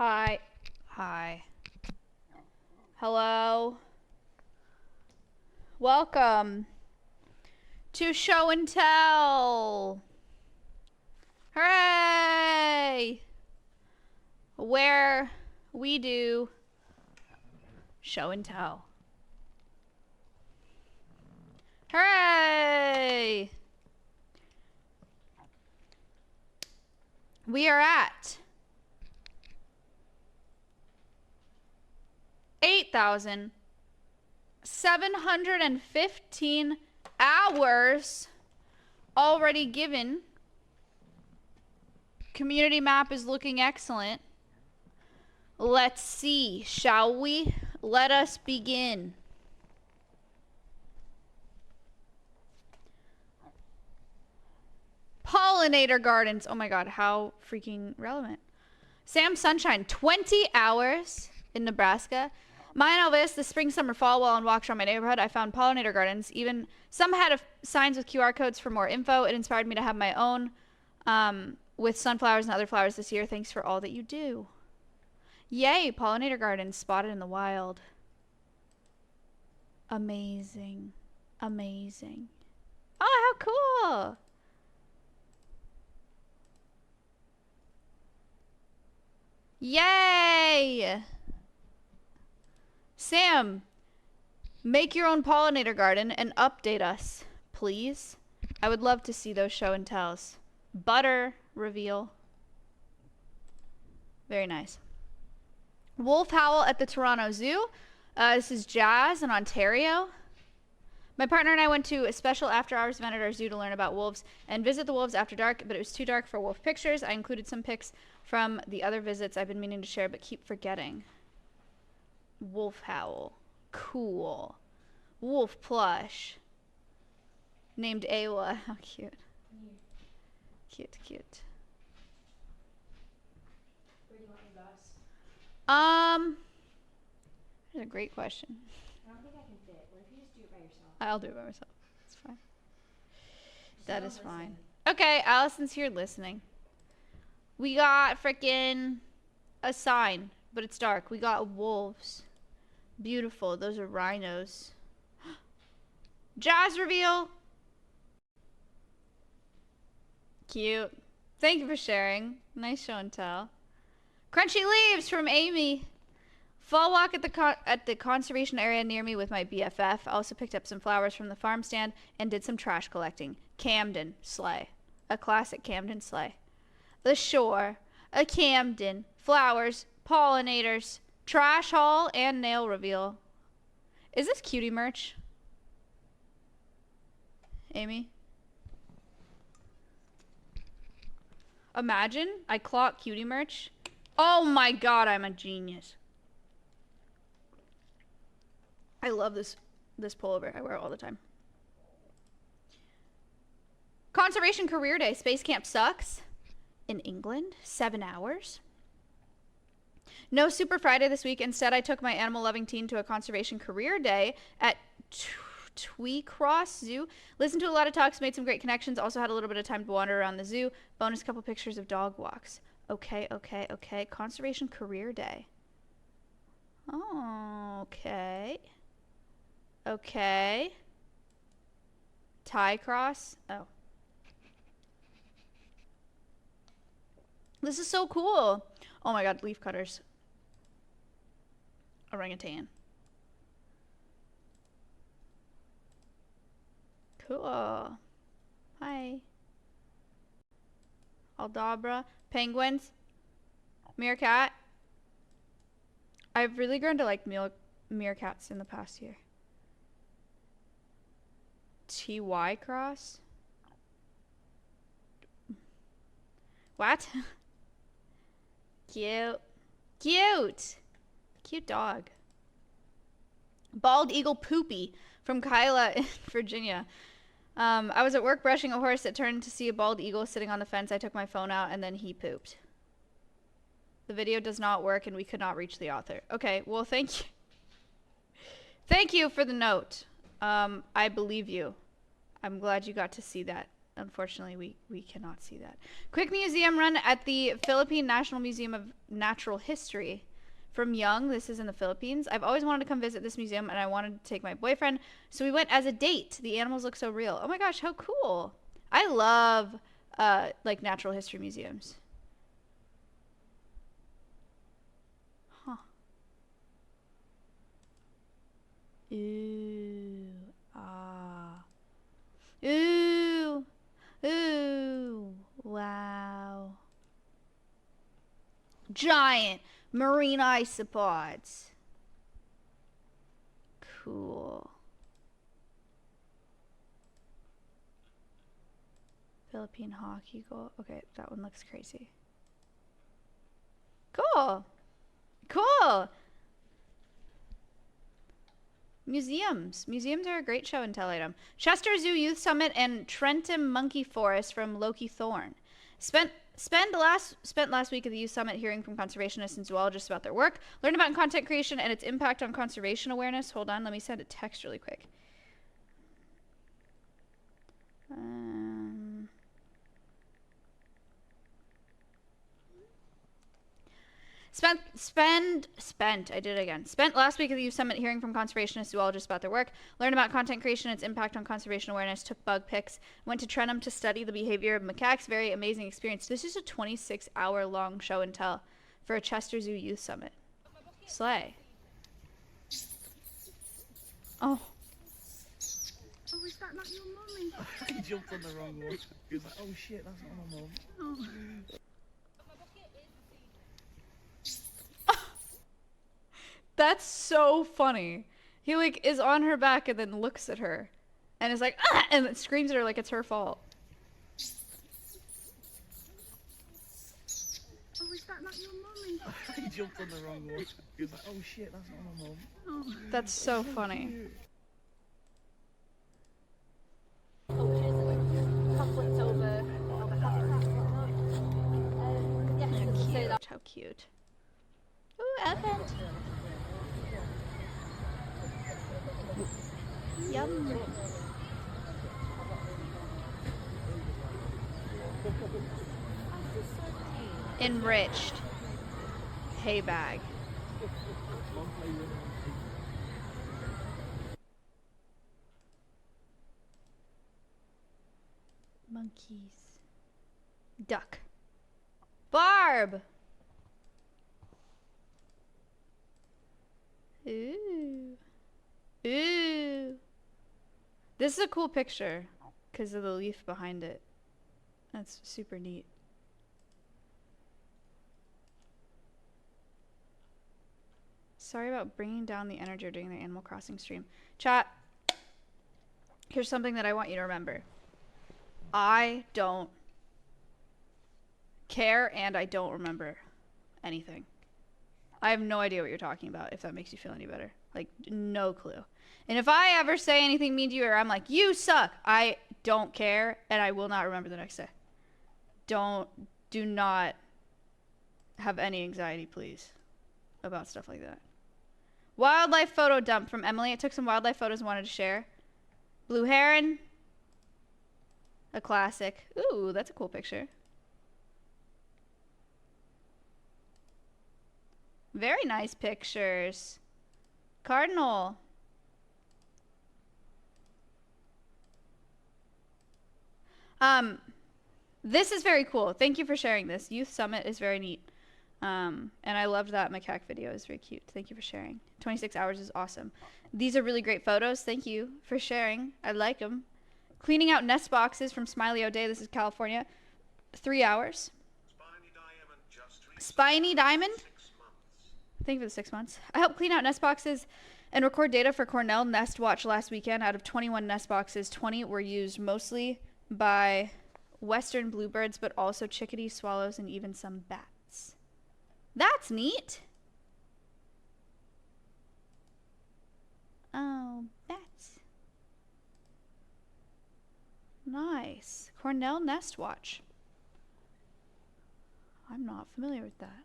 Hi. Hi. Hello. Welcome to Show and Tell. Hooray! Where we do show and tell. Hooray! We are at 8,715 hours already given. Community map is looking excellent. Let's see, shall we? Let us begin. Pollinator gardens. Oh my god, how freaking relevant. Sam Sunshine, 20 hours in Nebraska. Mine Alveus, the spring, summer, fall, while on walks around my neighborhood, I found pollinator gardens. Even some had signs with QR codes for more info. It inspired me to have my own with sunflowers and other flowers this year. Thanks for all that you do. Yay, pollinator gardens spotted in the wild. Amazing. Amazing. Oh, how cool. Yay! Sam, make your own pollinator garden and update us, please. I would love to see those show and tells. Butter reveal. Very nice. Wolf howl at the Toronto Zoo. This is Jazz in Ontario. My partner and I went to a special after-hours event at our zoo to learn about wolves and visit the wolves after dark, but it was too dark for wolf pictures. I included some pics from the other visits I've been meaning to share, but keep forgetting. Wolf howl. Cool. Wolf plush. Named Awa. How cute. Cute, cute. Where do you want your bus? That's a great question. I don't think I can fit. What if you just do it by yourself? I'll do it by myself. It's fine. That is fine. Okay, Allison's here listening. We got frickin' a sign, but it's dark. We got wolves. Beautiful. Those are rhinos. Jazz reveal. Cute. Thank you for sharing. Nice show and tell. Crunchy leaves from Amy. Fall walk at the conservation area near me with my BFF. I also picked up some flowers from the farm stand and did some trash collecting. Camden sleigh. A classic Camden sleigh. The shore. A Camden. Flowers. Pollinators. Trash haul and nail reveal. Is this cutie merch? Amy? Imagine I clock cutie merch. Oh my god, I'm a genius. I love this pullover. I wear it all the time. Conservation Career Day. Space Camp sucks. In England. 7 hours. No Super Friday this week. Instead, I took my animal-loving teen to a Conservation Career Day at Tweecross Zoo. Listened to a lot of talks, made some great connections. Also had a little bit of time to wander around the zoo. Bonus couple pictures of dog walks. Okay, okay, okay. Conservation Career Day. Oh, okay. Okay. Tie cross. Oh. This is so cool. Oh my god, leaf cutters. Orangutan. Cool. Hi. Aldabra. Penguins. Meerkat. I've really grown to like meerkats in the past year. TY cross? What? Cute. Cute! Cute dog. Bald eagle poopy from Kyla in Virginia. I was at work brushing a horse that turned to see a bald eagle sitting on the fence. I took my phone out and then he pooped. The video does not work and we could not reach the author. Okay, well thank you. Thank you for the note. I believe you. I'm glad you got to see that. Unfortunately, we cannot see that. Quick museum run at the Philippine National Museum of Natural History. From Young, this is in the Philippines. I've always wanted to come visit this museum and I wanted to take my boyfriend. So we went as a date. The animals look so real. Oh my gosh, how cool. I love like natural history museums. Huh. Ooh. Ah. Ooh. Ooh. Wow. Giant marine isopods. Cool. Philippine hawk eagle. Okay, that one looks crazy. Cool. Cool. Museums. Museums are a great show and tell item. Chester Zoo Youth Summit and Trenton Monkey Forest from Loki Thorne. Spent last week at the Youth Summit hearing from conservationists and zoologists about their work. Learned about content creation and its impact on conservation awareness. Hold on, let me send a text really quick. Spent last week at the Youth Summit hearing from conservationists, zoologists about their work, learned about content creation and its impact on conservation awareness, took bug pics, went to Trentham to study the behavior of macaques. Very amazing experience. This is a 26-hour long show and tell for a Chester Zoo Youth Summit. Slay. Oh. Oh, is that not your mummy? I jumped on the wrong one. He was like, oh shit, that's not my mum. That's so funny. He like is on her back and then looks at her and is like, ah! And then screams at her like it's her fault. Oh, is that not your mummy? I jumped on the wrong one. He was like, oh shit, that's not my mum. Oh. That's so funny. How cute. Ooh, elephant. Yum. Enriched hay bag. Monkeys. Duck. Barb. Ooh. Ooh. This is a cool picture because of the leaf behind it. That's super neat. Sorry about bringing down the energy during the Animal Crossing stream. Chat, here's something that I want you to remember. I don't care and I don't remember anything. I have no idea what you're talking about, if that makes you feel any better. Like, no clue. And if I ever say anything mean to you or I'm like, you suck, I don't care and I will not remember the next day. Do not have any anxiety, please, about stuff like that. Wildlife photo dump from Emily. I took some wildlife photos and wanted to share. Blue heron. A classic. Ooh, that's a cool picture. Very nice pictures. Cardinal. This is very cool. Thank you for sharing this. Youth Summit is very neat. And I loved that macaque video. It's very cute. Thank you for sharing. 26 hours is awesome. These are really great photos. Thank you for sharing. I like them. Cleaning out nest boxes from Smiley O'Day. This is California. 3 hours. Spiny Diamond. Thank you for the 6 months. I helped clean out nest boxes and record data for Cornell Nest Watch last weekend. Out of 21 nest boxes, 20 were used mostly by western bluebirds, but also chickadees, swallows, and even some bats. That's neat. Oh, bats. Nice. Cornell Nest Watch. I'm not familiar with that.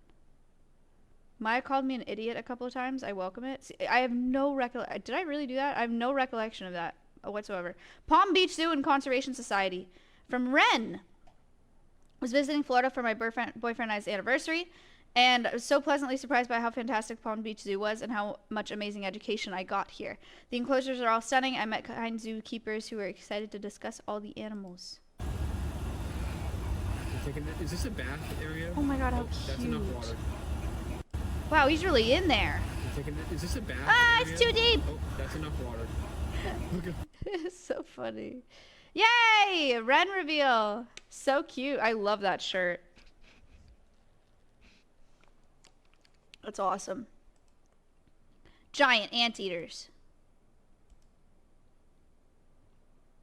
Maya called me an idiot a couple of times. I welcome it. See, I have no recollection. Did I really do that? I have no recollection of that whatsoever. Palm Beach Zoo and Conservation Society. From Ren. Was visiting Florida for my boyfriend and I's anniversary. And I was so pleasantly surprised by how fantastic Palm Beach Zoo was and how much amazing education I got here. The enclosures are all stunning. I met kind zookeepers who were excited to discuss all the animals. Is this a bath area? Oh my god, how cute. That's enough water. Wow, he's really in there. Is this a bath area? It's too deep. Oh, that's enough water. Look at It's so funny. Yay! Ren reveal. So cute. I love that shirt. That's awesome. Giant anteaters.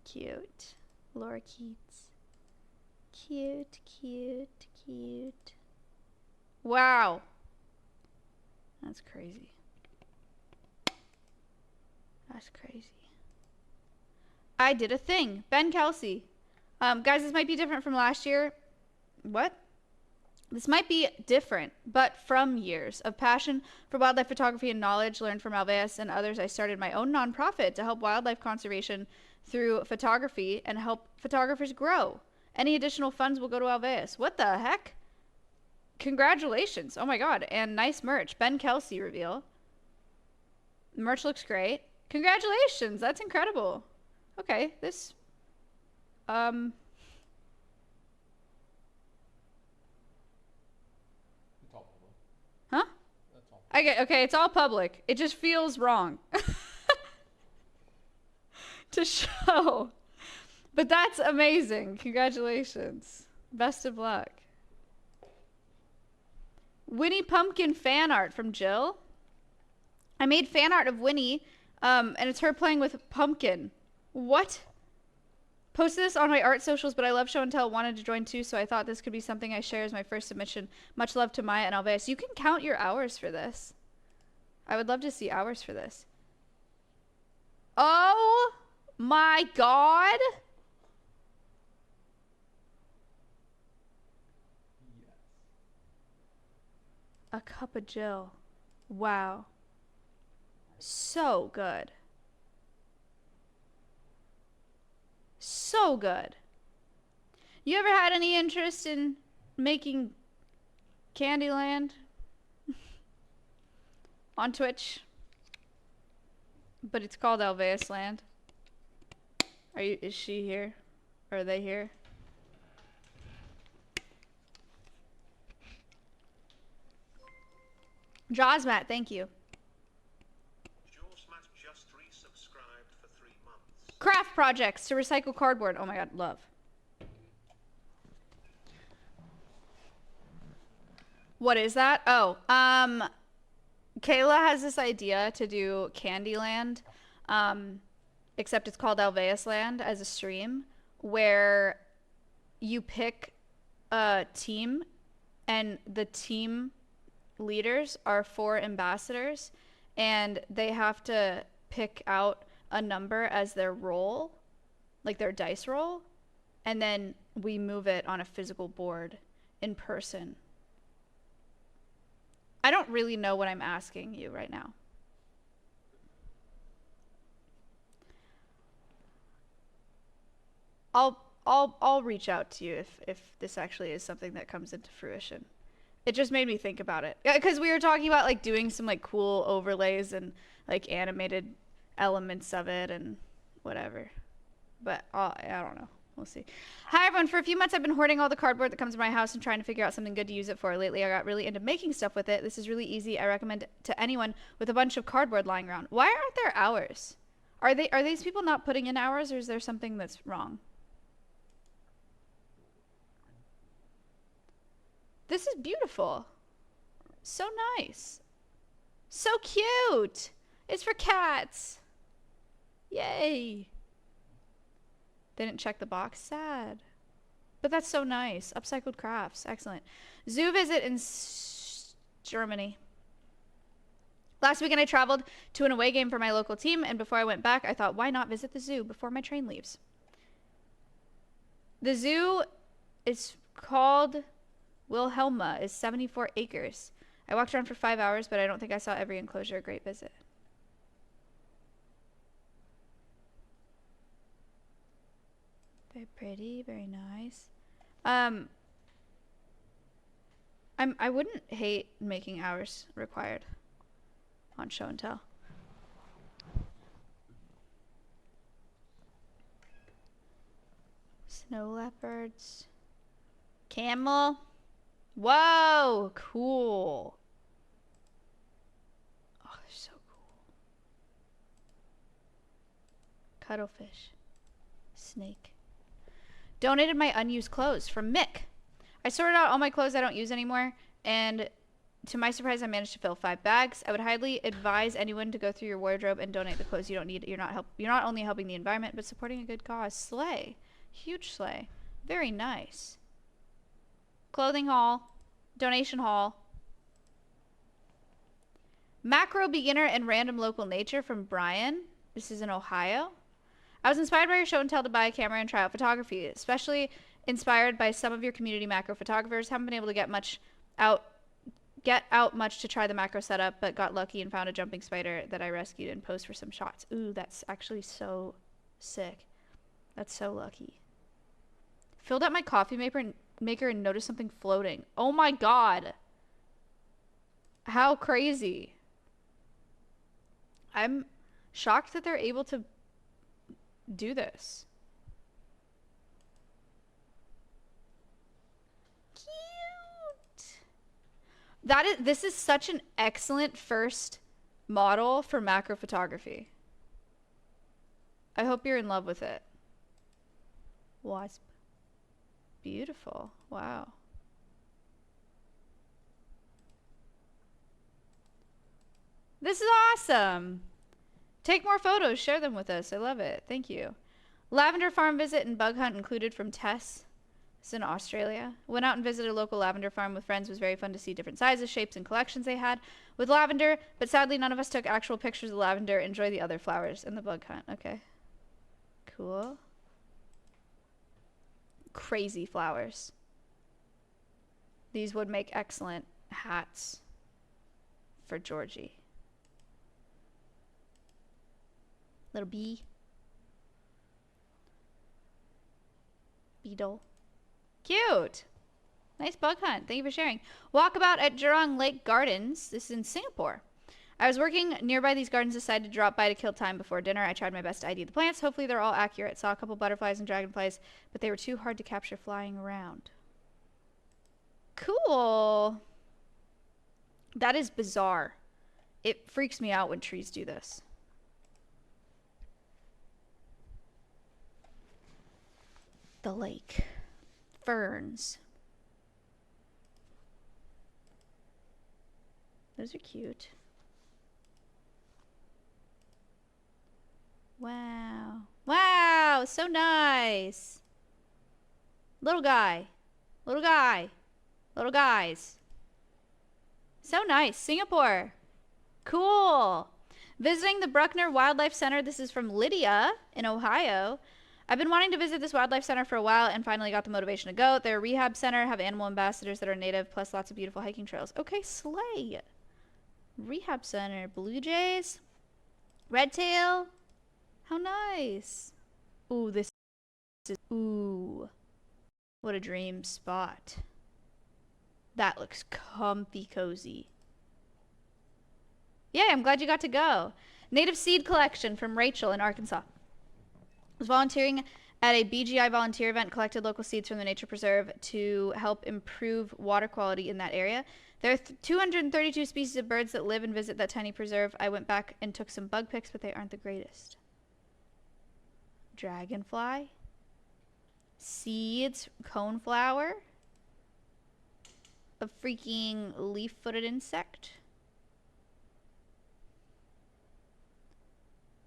Cute. Laura Keats. Cute, cute, cute. Wow. That's crazy. That's crazy. I did a thing. Ben Kelsey. Guys, this might be different from last year. What? This might be different, but from years of passion for wildlife photography and knowledge learned from Alveus and others, I started my own nonprofit to help wildlife conservation through photography and help photographers grow. Any additional funds will go to Alveus. What the heck? Congratulations. Oh my god. And nice merch. Ben Kelsey reveal. Merch looks great. Congratulations. That's incredible. Okay, this Huh? I get, okay, it's all public. It just feels wrong to show. But that's amazing. Congratulations. Best of luck. Winnie Pumpkin fan art from Jill. I made fan art of Winnie, and it's her playing with Pumpkin. What? Posted this on my art socials, but I love show and tell, wanted to join too, so I thought this could be something I share as my first submission. Much love to Maya and Alveus. You can count your hours for this. I would love to see hours for this. Oh my god. A cup of Jill. Wow. So good. So good. You ever had any interest in making Candyland on Twitch? But it's called Alveus Land. Is she here? Or are they here? Jawsmat, thank you. Jawsmat just resubscribed for 3 months. Craft projects to recycle cardboard. Oh my god, love. What is that? Oh, Kayla has this idea to do Candyland, except it's called Alveus Land as a stream, where you pick a team and the team leaders are 4 ambassadors and they have to pick out a number as their roll, like their dice roll, and then we move it on a physical board in person. I don't really know what I'm asking you right now. I'll reach out to you if this actually is something that comes into fruition. It just made me think about it. Yeah, because we were talking about like doing some like cool overlays and like animated elements of it and whatever. But I don't know. We'll see. Hi everyone. For a few months I've been hoarding all the cardboard that comes to my house and trying to figure out something good to use it for. Lately I got really into making stuff with it. This is really easy. I recommend it to anyone with a bunch of cardboard lying around. Why aren't there hours? Are these people not putting in hours, or is there something that's wrong? This is beautiful. So nice. So cute. It's for cats. Yay. They didn't check the box. Sad. But that's so nice. Upcycled crafts. Excellent. Zoo visit in Germany. Last weekend I traveled to an away game for my local team, and before I went back, I thought, why not visit the zoo before my train leaves? The zoo is called Wilhelma, is 74 acres. I walked around for 5 hours, but I don't think I saw every enclosure. A great visit. Very pretty, very nice. I wouldn't hate making hours required on show and tell. Snow leopards. Camel. Whoa, cool. Oh, they're so cool. Cuttlefish. Snake. Donated my unused clothes from Mick. I sorted out all my clothes I don't use anymore, and to my surprise, I managed to fill 5 bags. I would highly advise anyone to go through your wardrobe and donate the clothes you don't need. You're not only helping the environment, but supporting a good cause. Slay. Huge slay. Very nice. Clothing haul. Donation haul. Macro beginner and random local nature from Brian. This is in Ohio. I was inspired by your show and tell to buy a camera and try out photography, especially inspired by some of your community macro photographers. Haven't been able to get out much to try the macro setup, but got lucky and found a jumping spider that I rescued and posed for some shots. Ooh, that's actually so sick. That's so lucky. Filled up my coffee maker maker and notice something floating. Oh my god. How crazy. I'm shocked that they're able to do this. Cute. This is such an excellent first model for macro photography. I hope you're in love with it. Wasp. Beautiful. Wow. This is awesome. Take more photos. Share them with us. I love it. Thank you. Lavender farm visit and bug hunt included from Tess. It's in Australia. Went out and visited a local lavender farm with friends. It was very fun to see different sizes, shapes, and collections they had with lavender, but sadly none of us took actual pictures of lavender. Enjoy the other flowers and the bug hunt. Okay. Cool. Crazy flowers. These would make excellent hats for Georgie. Little bee. Beetle. Cute. Nice bug hunt. Thank you for sharing. Walkabout at Jurong Lake Gardens. This is in Singapore. I was working nearby these gardens, decided to drop by to kill time before dinner. I tried my best to ID the plants. Hopefully they're all accurate. Saw a couple butterflies and dragonflies, but they were too hard to capture flying around. Cool. That is bizarre. It freaks me out when trees do this. The lake. Ferns. Those are cute. Wow. Wow, so nice. Little guy. Little guy. Little guys. So nice. Singapore. Cool. Visiting the Bruckner Wildlife Center. This is from Lydia in Ohio. I've been wanting to visit this wildlife center for a while and finally got the motivation to go. Their rehab center have animal ambassadors that are native, plus lots of beautiful hiking trails. Okay, slay. Rehab center. Blue jays. Red tail. How nice. Ooh, this is... Ooh. What a dream spot. That looks comfy cozy. Yeah, I'm glad you got to go. Native seed collection from Rachel in Arkansas. Was volunteering at a BGI volunteer event, collected local seeds from the nature preserve to help improve water quality in that area. There are 232 species of birds that live and visit that tiny preserve. I went back and took some bug pics, but they aren't the greatest. Dragonfly. Seeds. Coneflower. A freaking leaf-footed insect.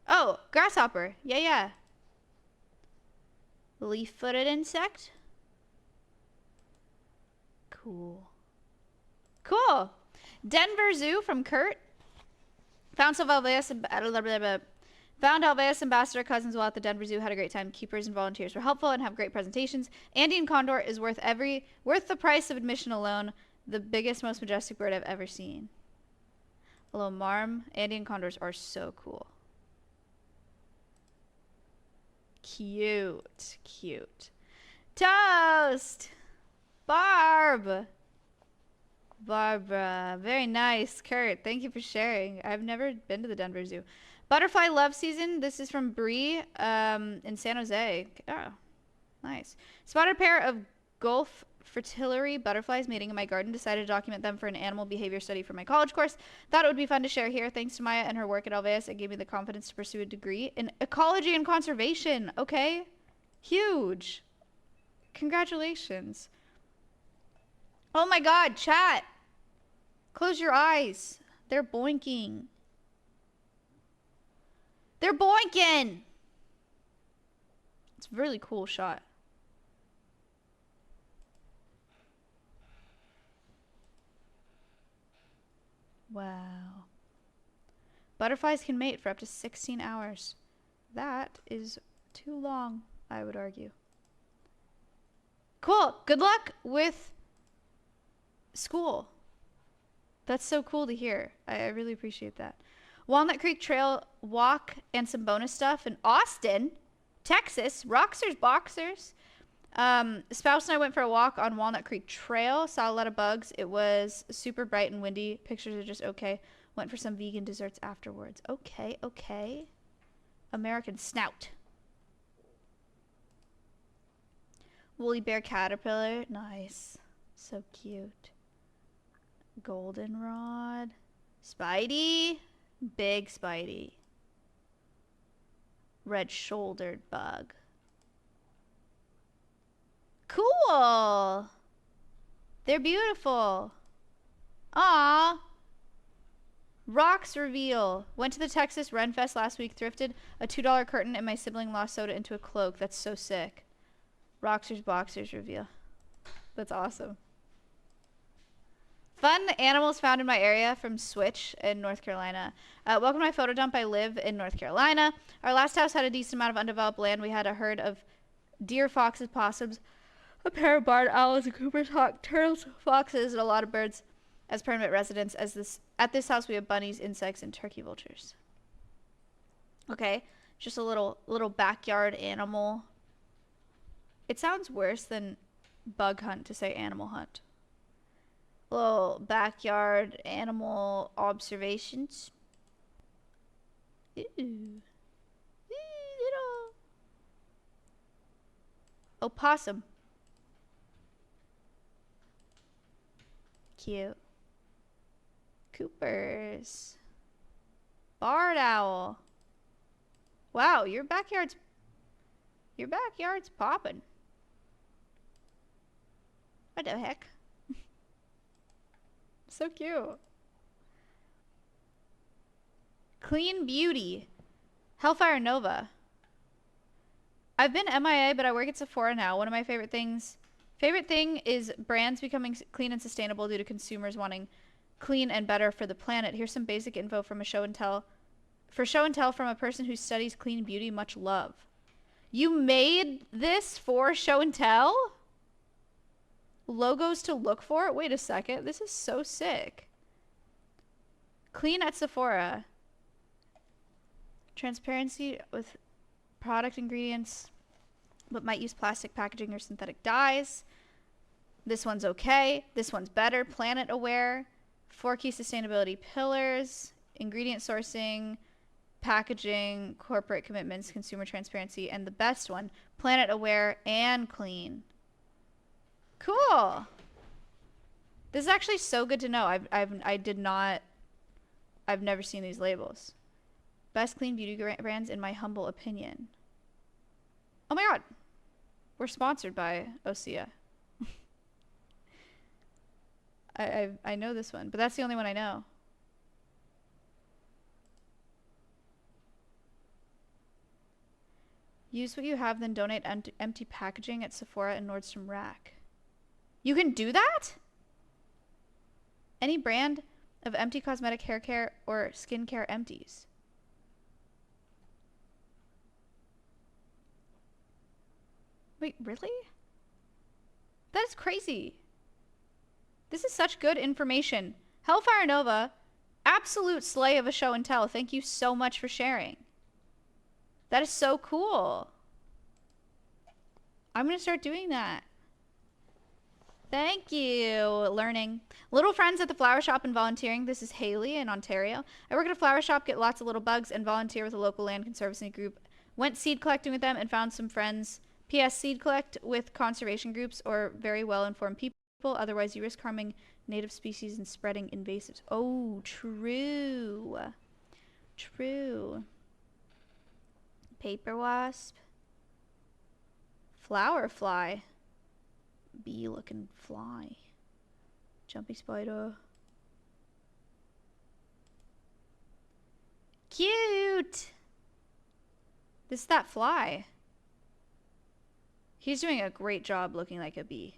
Oh, grasshopper. Yeah, yeah. Leaf-footed insect. Cool. Cool. Denver Zoo from Kurt. Found Alveus Ambassador cousins while at the Denver Zoo. Had a great time. Keepers and volunteers were helpful and have great presentations. Andean condor is worth the price of admission alone. The biggest, most majestic bird I've ever seen. Hello, Marm. Andean condors are so cool. Cute. Cute. Toast! Barb! Barbara. Very nice. Kurt, thank you for sharing. I've never been to the Denver Zoo. Butterfly love season. This is from Bree in San Jose. Oh, nice. Spotted a pair of Gulf fritillary butterflies mating in my garden. Decided to document them for an animal behavior study for my college course. Thought it would be fun to share here. Thanks to Maya and her work at Alveus, it gave me the confidence to pursue a degree in ecology and conservation. Okay. Huge. Congratulations. Oh my god, chat. Close your eyes. They're boinking. They're boinking. It's a really cool shot. Wow. Butterflies can mate for up to 16 hours. That is too long, I would argue. Cool. Good luck with school. That's so cool to hear. I really appreciate that. Walnut Creek Trail walk and some bonus stuff in Austin, Texas. Roxers Boxers. Spouse and I went for a walk on Walnut Creek Trail. Saw a lot of bugs. It was super bright and windy. Pictures are just okay. Went for some vegan desserts afterwards. Okay, okay. American Snout. Woolly Bear Caterpillar. Nice. So cute. Goldenrod. Spidey. Big Spidey. Red-shouldered bug. Cool. They're beautiful. Aww. Rocks reveal. Went to the Texas Ren Fest last week. Thrifted a $2 curtain and my sibling lost soda into a cloak. That's so sick. Roxers Boxers reveal. That's awesome. Fun animals found in my area from Switch in North Carolina. Welcome to my photo dump. I live in North Carolina. Our last house had a decent amount of undeveloped land. We had a herd of deer, foxes, possums, a pair of barred owls, a Cooper's hawk, turtles, foxes, and a lot of birds as permanent residents. At this house, we have bunnies, insects, and turkey vultures. Okay, just a little backyard animal. It sounds worse than bug hunt to say animal hunt. Little backyard animal observations. Ooh. Ooh, little opossum. Cute. Coopers. Barred owl. Wow, your backyard's popping. What the heck? So cute. Clean Beauty. Hellfire Nova. I've been MIA, but I work at Sephora now. One of my favorite thing is brands becoming clean and sustainable due to consumers wanting clean and better for the planet. Here's some basic info from a show and tell from a person who studies clean beauty. Much love. You made this for show and tell? Logos to look for? Wait a second. This is so sick. Clean at Sephora. Transparency with product ingredients, but might use plastic packaging or synthetic dyes. This one's okay. This one's better. Planet aware. 4 key sustainability pillars. Ingredient sourcing. Packaging. Corporate commitments. Consumer transparency. And the best one. Planet aware and clean. Cool. This is actually so good to know. I've never seen these labels. Best clean beauty brands in my humble opinion. Oh my god. We're sponsored by Osea. I know this one, but that's the only one I know. Use what you have, then donate empty packaging at Sephora and Nordstrom Rack. You can do that? Any brand of empty cosmetic, hair care, or skincare empties. Wait, really? That is crazy. This is such good information. Hellfire Nova, absolute slay of a show and tell. Thank you so much for sharing. That is so cool. I'm going to start doing that. Thank you. Learning. Little friends at the flower shop and volunteering. This is Haley in Ontario. I work at a flower shop, get lots of little bugs, and volunteer with a local land conservancy group. Went seed collecting with them and found some friends. P.S. Seed collect with conservation groups or very well-informed people. Otherwise, you risk harming native species and spreading invasives. Oh, true. True. Paper wasp. Flower fly. Bee looking fly. Jumpy spider. Cute. This is that fly. He's doing a great job looking like a bee.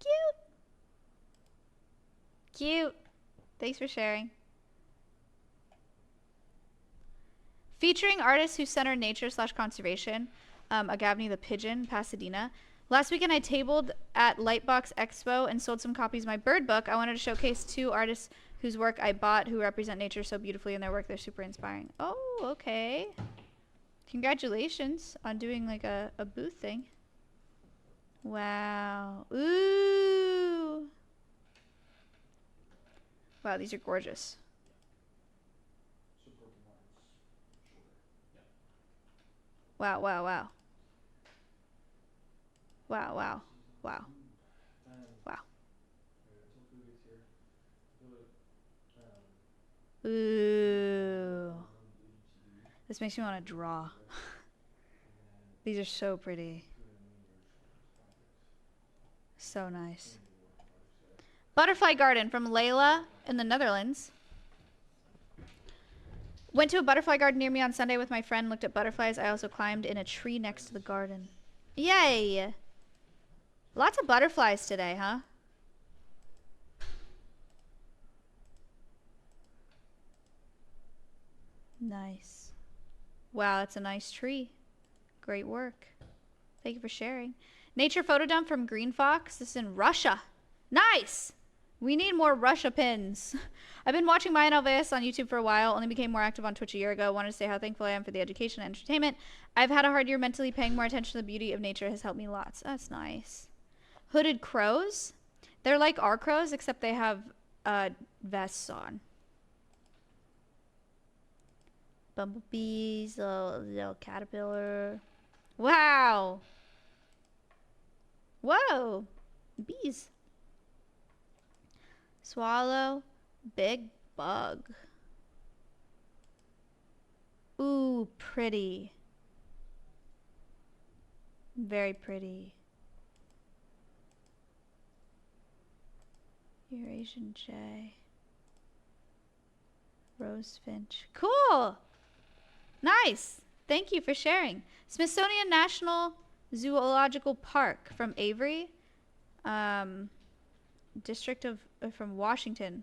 Cute. Cute. Thanks for sharing. Featuring artists who center nature / conservation. Agavni the Pigeon, Pasadena. Last weekend I tabled at Lightbox Expo and sold some copies of my bird book. I wanted to showcase 2 artists whose work I bought, who represent nature so beautifully in their work. They're super inspiring. Oh, okay. Congratulations on doing like a booth thing. Wow. Ooh. Wow, these are gorgeous. Wow, wow, wow. Wow, wow, wow. Wow. Ooh. This makes me want to draw. These are so pretty. So nice. Butterfly garden from Layla in the Netherlands. Went to a butterfly garden near me on Sunday with my friend, looked at butterflies. I also climbed in a tree next to the garden. Yay! Lots of butterflies today, huh? Nice. Wow, that's a nice tree. Great work. Thank you for sharing. Nature photo dump from Green Fox. This is in Russia. Nice! We need more Russia pins. I've been watching Maya and Alveus on YouTube for a while. Only became more active on Twitch a year ago. Wanted to say how thankful I am for the education and entertainment. I've had a hard year mentally. Paying more attention to the beauty of nature has helped me lots. That's nice. Hooded crows. They're like our crows, except they have vests on. Bumblebees, little caterpillar. Wow. Whoa. Bees. Swallow. Big bug. Ooh, pretty. Very pretty. Eurasian jay. Rose finch. Cool. Nice. Thank you for sharing. Smithsonian National Zoological Park from Avery, district of from Washington.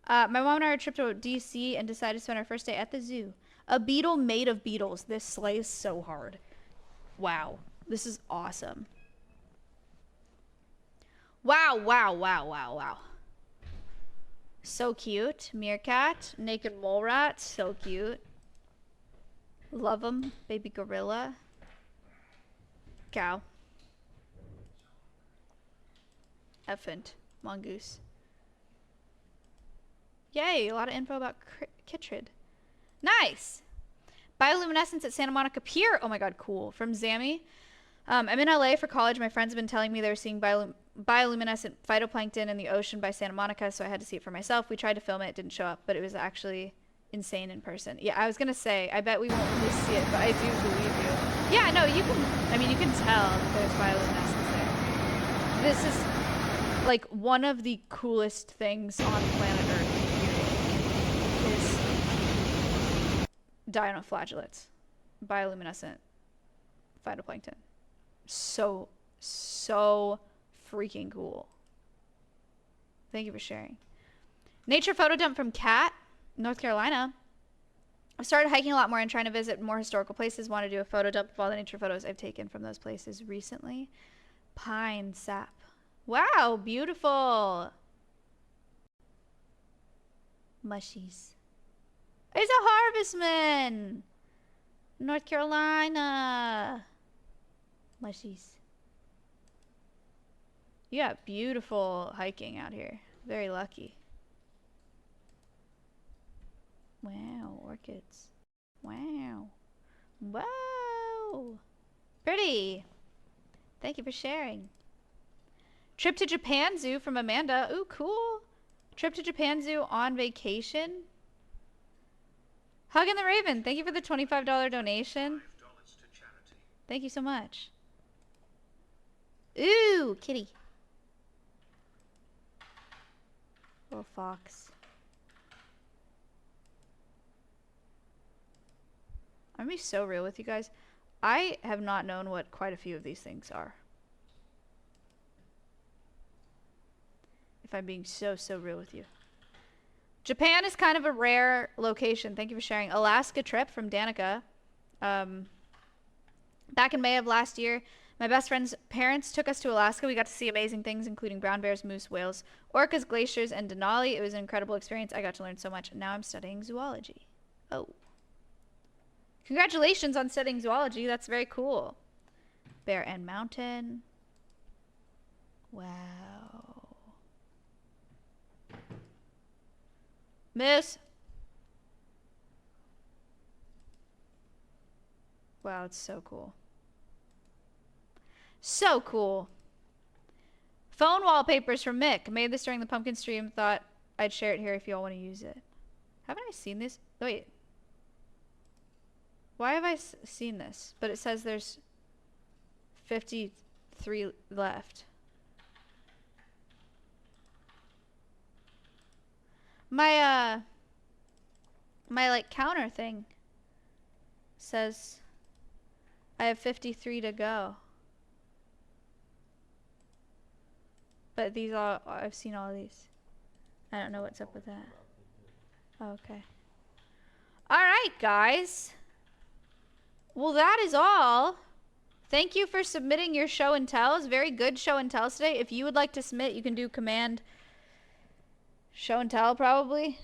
My mom and I are a trip to DC and decided to spend our first day at the zoo. A beetle made of beetles. This slays so hard. Wow. This is awesome. Wow, wow, wow, wow, wow. So cute. Meerkat. Naked mole rat. So cute. Love them. Baby gorilla. Cow. Elephant. Mongoose. Yay, a lot of info about chytrid. Nice. Bioluminescence at Santa Monica Pier. Oh my god, cool. From Zammy. I'm in LA for college. My friends have been telling me they were seeing bioluminescent phytoplankton in the ocean by Santa Monica, so I had to see it for myself. We tried to film it. It didn't show up, but it was actually insane in person. Yeah, I was gonna say, I bet we won't really see it, but I do believe you. Yeah, no, you can, I mean, you can tell that there's bioluminescence there. This is like one of the coolest things on planet Earth, is dinoflagellates, bioluminescent phytoplankton. So freaking cool. Thank you for sharing. Nature photo dump from Kat, North Carolina. I started hiking a lot more and trying to visit more historical places. Want to do a photo dump of all the nature photos I've taken from those places recently. Pine sap. Wow, beautiful. Mushies. It's a harvestman. North Carolina. Mushies. You got beautiful hiking out here. Very lucky. Wow, orchids. Wow. Whoa. Pretty. Thank you for sharing. Trip to Japan Zoo from Amanda. Ooh, cool. Trip to Japan Zoo on vacation. Hugging the Raven. Thank you for the $25 donation. Thank you so much. Ooh, kitty. Little fox. I'm gonna be so real with you guys. I have not known what quite a few of these things are. If I'm being so real with you. Japan is kind of a rare location. Thank you for sharing. Alaska trip from Danica. Back in May of last year, My best friend's parents took us to Alaska. We got to see amazing things, including brown bears, moose, whales, orcas, glaciers, and Denali. It was an incredible experience. I got to learn so much. Now I'm studying zoology. Oh. Congratulations on studying zoology. That's very cool. Bear and Mountain. Wow. Moose. Wow, it's so cool. So cool. Phone wallpapers from Mick. Made this during the pumpkin stream. Thought I'd share it here if y'all want to use it. Haven't I seen this? Wait. Why have I seen this? But it says there's 53 left. My like counter thing says I have 53 to go. But these all, I've seen all of these. I don't know what's up with that. Oh, okay. All right, guys. Well, that is all. Thank you for submitting your show and tells. Very good show and tells today. If you would like to submit, you can do command show and tell, probably.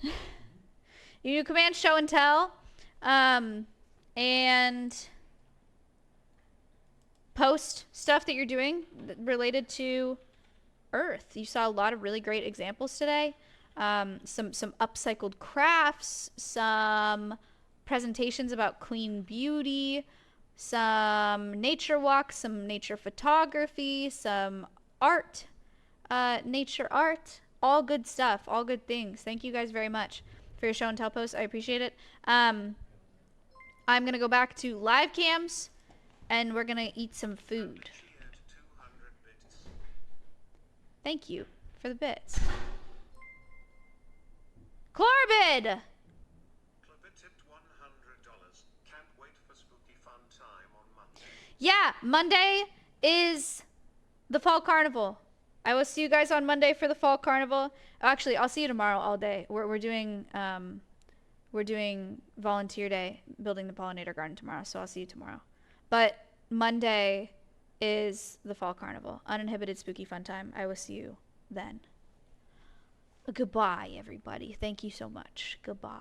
You do command show and tell. And post stuff that you're doing related to Earth. You saw a lot of really great examples today. Some upcycled crafts, some presentations about clean beauty, some nature walks, some nature photography, some art, nature art, all good stuff, all good things. Thank you guys very much for your show and tell posts. I appreciate it. I'm gonna go back to live cams and we're gonna eat some food. Thank you for the bits. Corbid! Clubber tipped $100. Can't wait for spooky fun time on Monday. Yeah, Monday is the fall carnival. I will see you guys on Monday for the fall carnival. Actually, I'll see you tomorrow all day. We're doing volunteer day, building the pollinator garden tomorrow, so I'll see you tomorrow. But Monday is the fall carnival. Uninhibited spooky fun time. I will see you then. Goodbye, everybody. Thank you so much. Goodbye.